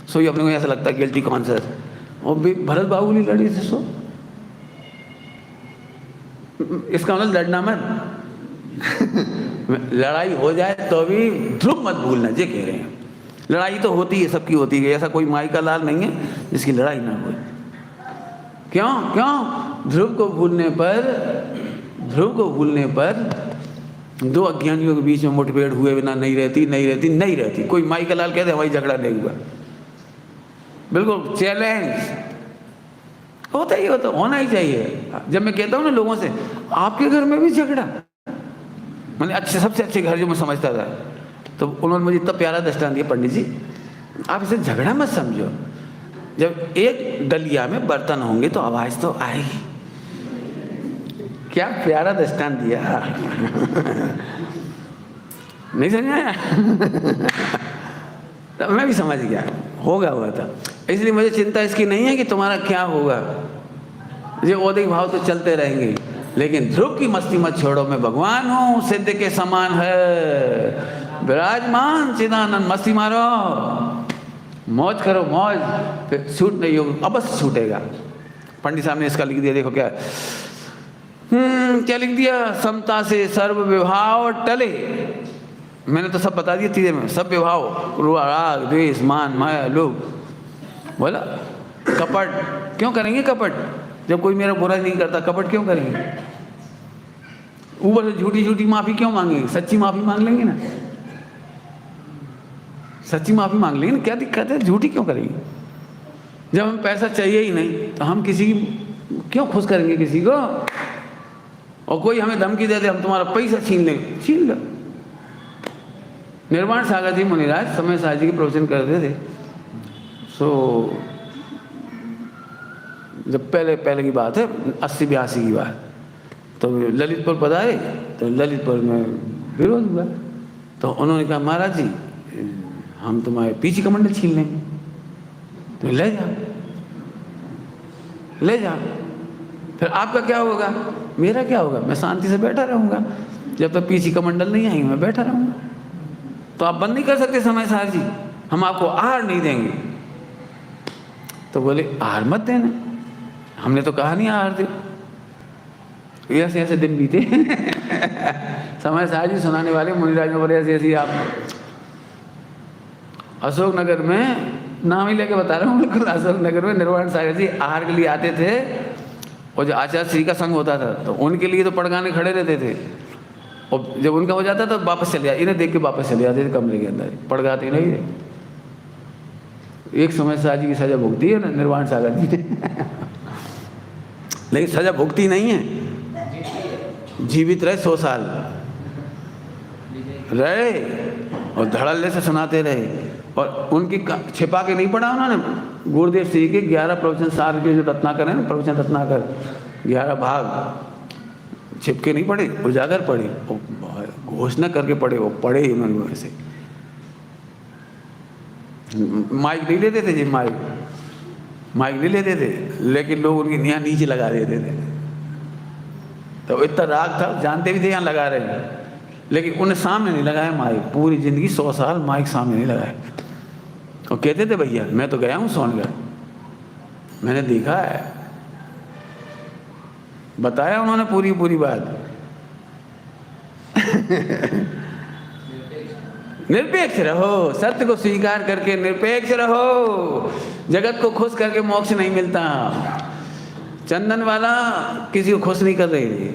सो ही अपने को ऐसा लगता है गिल्टी कॉन्शियस। और भरत बाहुबली लड़ी से सो, इसका मतलब लड़ना मत लड़ाई हो जाए तो भी ध्रुव मत भूलना, ये कह रहे हैं। लड़ाई तो होती है, सबकी होती है, ऐसा कोई माई का लाल नहीं है जिसकी लड़ाई ना हो। क्यों क्यों? ध्रुव को भूलने पर 2 अज्ञानियों के बीच में मुठभेड़ हुए बिना नहीं रहती। कोई माई का लाल कहते हमारी झगड़ा नहीं हुआ, बिल्कुल चैलेंज होता ही होता, होना ही चाहिए। जब मैं कहता हूँ ना लोगों से आपके घर में भी झगड़ा, मैंने अच्छे सबसे अच्छे घर जो मैं समझता था, तो उन्होंने मुझे इतना प्यारा दृष्टांत दिया, पंडित जी आप इसे झगड़ा मत समझो, जब एक डलिया में बर्तन होंगे तो आवाज तो आएगी। क्या प्यारा दृष्टांत दिया नहीं समझ आया? तो मैं भी समझ गया, होगा हुआ था। इसलिए मुझे चिंता इसकी नहीं है कि तुम्हारा क्या होगा, ये औदिक भाव तो चलते रहेंगे, लेकिन ध्रुव की मस्ती मत छोड़ो। मैं भगवान हूँ, सिद्ध के समान है विराजमान चिदानंद, मस्ती मारो, मौज करो मौज, फिर छूट नहीं होगा, अवश्य छूटेगा। पंडित साहब ने इसका लिख दिया, देखो क्या क्या लिख दिया, समता से सर्व विभाव टले। मैंने तो सब बता दिया तीसरे में, सब विभाव, राग द्वेष मान माया लोभ। बोला कपट क्यों करेंगे? कपट जब कोई मेरा बुरा नहीं करता, कपट क्यों करेंगे? ऊपर से झूठी झूठी माफी क्यों मांगेंगे? सच्ची माफी मांग लेंगे ना, सच्ची माफी मांग लेंगे ना, क्या दिक्कत है? झूठी क्यों करेंगे? जब हम पैसा चाहिए ही नहीं तो हम किसी क्यों खुश करेंगे किसी को? और कोई हमें धमकी दे दे हम तुम्हारा पैसा छीन लेंगे, छीन लो। निर्वाण सागर जी मुनिराज समय सागर जी के प्रवचन करते थे। सो जब पहले की बात है 80-82 की बात, तो ललितपुर पधारे, तो ललितपुर में विरोध हुआ। तो उन्होंने कहा महाराज जी हम तुम्हारे पीछे कमंडल छीन लेंगे, तो ले जाओ। फिर आपका क्या होगा? मेरा क्या होगा? मैं शांति से बैठा रहूँगा, जब तक पीछे कमंडल नहीं आएंगे मैं बैठा रहूँगा। तो आप बंद नहीं कर सकते समय साहब जी, हम आपको आहार नहीं देंगे। तो बोले आहार मत देना, हमने तो कहा नहीं आहार दे। ऐसे ऐसे दिन बीते समय साहब जी सुनाने वाले मुनिराज में बोले ऐसे आप अशोकनगर में, नाम ही लेके बता रहा हूँ, बिल्कुल अशोकनगर में निर्वाण सागर जी आहार के लिए आते थे। और जो आचार्य श्री का संग होता था तो उनके लिए तो पड़गाने खड़े रहते थे, और जब उनका हो जाता तो वापस चले जाते, इन्हें देख के वापस चले जाते थे कमरे के अंदर, पड़गाते नहीं थे। एक समय शाह जी की सजा भुगती है ना निर्वाण सागर जी ने लेकिन सजा भुगती नहीं है, जीवित रहे 100 साल रहे और धड़ल्ले से सुनाते रहे, और उनकी छिपा के नहीं पढ़ा उन्होंने। गुरुदेव श्री के 11 प्रवचन सार के जो रत्नाकर है ना, प्रवचन रत्नाकर 11 भाग छिप के नहीं पढ़े, उजागर पढ़े, घोषणा करके पढ़े, वो पढ़े उन्होंने वैसे। माइक नहीं लेते थे जी, माइक नहीं लेते थे, लेकिन लोग उनकी यहाँ नीचे लगा देते थे, तो इतना राग था, जानते भी थे यहाँ लगा रहे हैं, लेकिन उन्हें सामने नहीं लगाया माइक। पूरी जिंदगी 100 साल माइक सामने नहीं लगाया। और कहते थे भैया मैं तो गया हूँ सोनगढ़, मैंने देखा है, बताया उन्होंने पूरी बात निरपेक्ष रहो, सत्य को स्वीकार करके निरपेक्ष रहो। जगत को खुश करके मोक्ष नहीं मिलता। चंदन वाला किसी को खुश नहीं कर रही थी,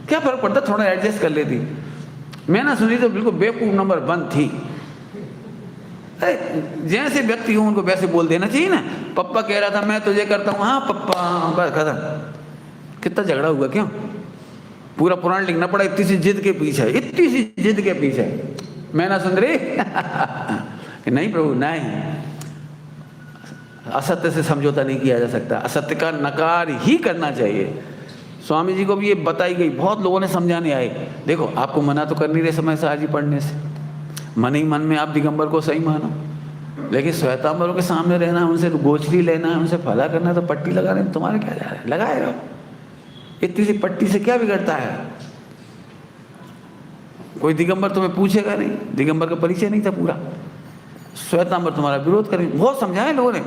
क्या फर्क पड़ता, थोड़ा एडजस्ट कर लेती। मैं ना सुनी तो बिल्कुल बेवकूफ नंबर 1 थी। जैसे व्यक्ति हूं उनको वैसे बोल देना चाहिए ना। पप्पा कह रहा था मैं तुझे करता हूँ, हाँ पप्पा, बस खत्म। कितना झगड़ा हुआ, क्यों? पूरा पुराण लिखना पड़ा, इतनी सी जिद के पीछे, इतनी सी जिद के पीछे। मैं ना सुन रही नहीं प्रभु नहीं, असत्य से समझौता नहीं किया जा सकता, असत्य का नकार ही करना चाहिए। स्वामी जी को भी ये बताई गई, बहुत लोगों ने समझाने आए, देखो आपको मना तो कर नहीं रहे समय से आज ही पढ़ने से, मन ही मन में आप दिगंबर को सही मानो, लेकिन श्वेतांबरों के सामने रहना है, उनसे गोचरी लेना है, उनसे फला करना है, तो पट्टी लगा रहे हैं, तुम्हारे क्या जा रहा है, लगाए रहो। इतनी सी पट्टी से क्या बिगड़ता है? कोई दिगंबर तुम्हें पूछेगा नहीं, दिगंबर का परिचय नहीं था पूरा, श्वेतांबर तुम्हारा विरोध करेंगे। बहुत समझाए लोगों ने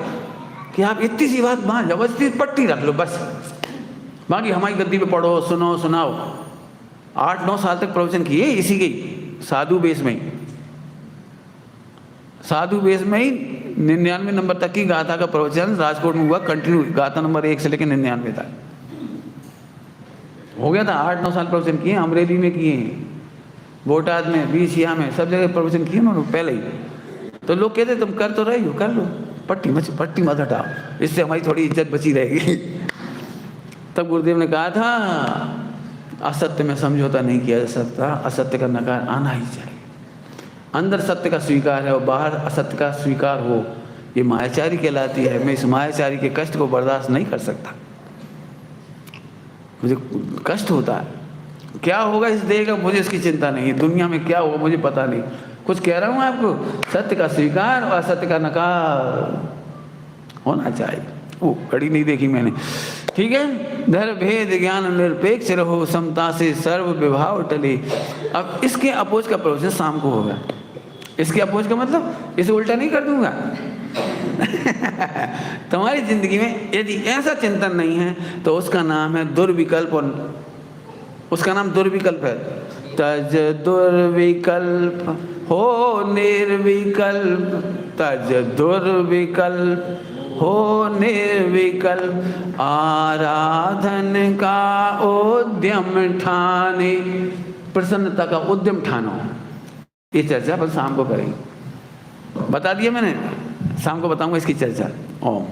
कि आप इतनी सी बात मान जाओ, बस पट्टी रख लो बस, बाकी हमारी गद्दी पे पढ़ो, सुनो, सुनाओ। 8-9 साल तक प्रवचन किए इसी के साधु बेस में ही, साधु बेस में ही 99 नंबर तक की गाथा का प्रवचन राजकोट में हुआ, कंटिन्यू गाथा नंबर 1 से लेकर 99 तक हो गया था। 8-9 साल प्रवचन किए, अमरेली में किए, बोटाद में, बीसिया में, सब जगह प्रवचन किए उन्होंने पहले ही। तो लोग कहते तुम कर तो रही हो, कर लो, पट्टी मत हटाओ, इससे हमारी थोड़ी इज्जत बची रहेगी। तब गुरुदेव ने कहा था असत्य में समझौता नहीं किया जा सकता, असत्य का नकार आना ही चाहिए। अंदर सत्य का स्वीकार है और बाहर असत्य का स्वीकार हो, ये मायाचारी कहलाती है। मैं इस मायाचारी के कष्ट को बर्दाश्त नहीं कर सकता, मुझे कष्ट होता है। क्या होगा इस देह का मुझे इसकी चिंता नहीं है, दुनिया में क्या होगा मुझे पता नहीं। कुछ कह रहा हूँ आपको, सत्य का स्वीकार और असत्य का नकार होना चाहिए। वो कड़ी नहीं देखी मैंने, ठीक है। धर भेद ज्ञान निरपेक्ष रहो, समता से सर्व विभाव टले। अब इसके अपोज का प्रवचन शाम को होगा। इसके अपोज का मतलब इसे उल्टा नहीं कर दूंगा तुम्हारी जिंदगी में यदि ऐसा चिंतन नहीं है तो उसका नाम है दुर्विकल्प, और उसका नाम दुर्विकल्प है। तज दुर्विकल्प हो निर्विकल्प, तज दुर्विकल्प हो निर्विकल्प, आराधन का उद्यम ठाने, प्रसन्नता का उद्यम ठानो। ये चर्चा बस शाम को करेंगे, बता दिया मैंने, शाम को बताऊंगा इसकी चर्चा। ओम।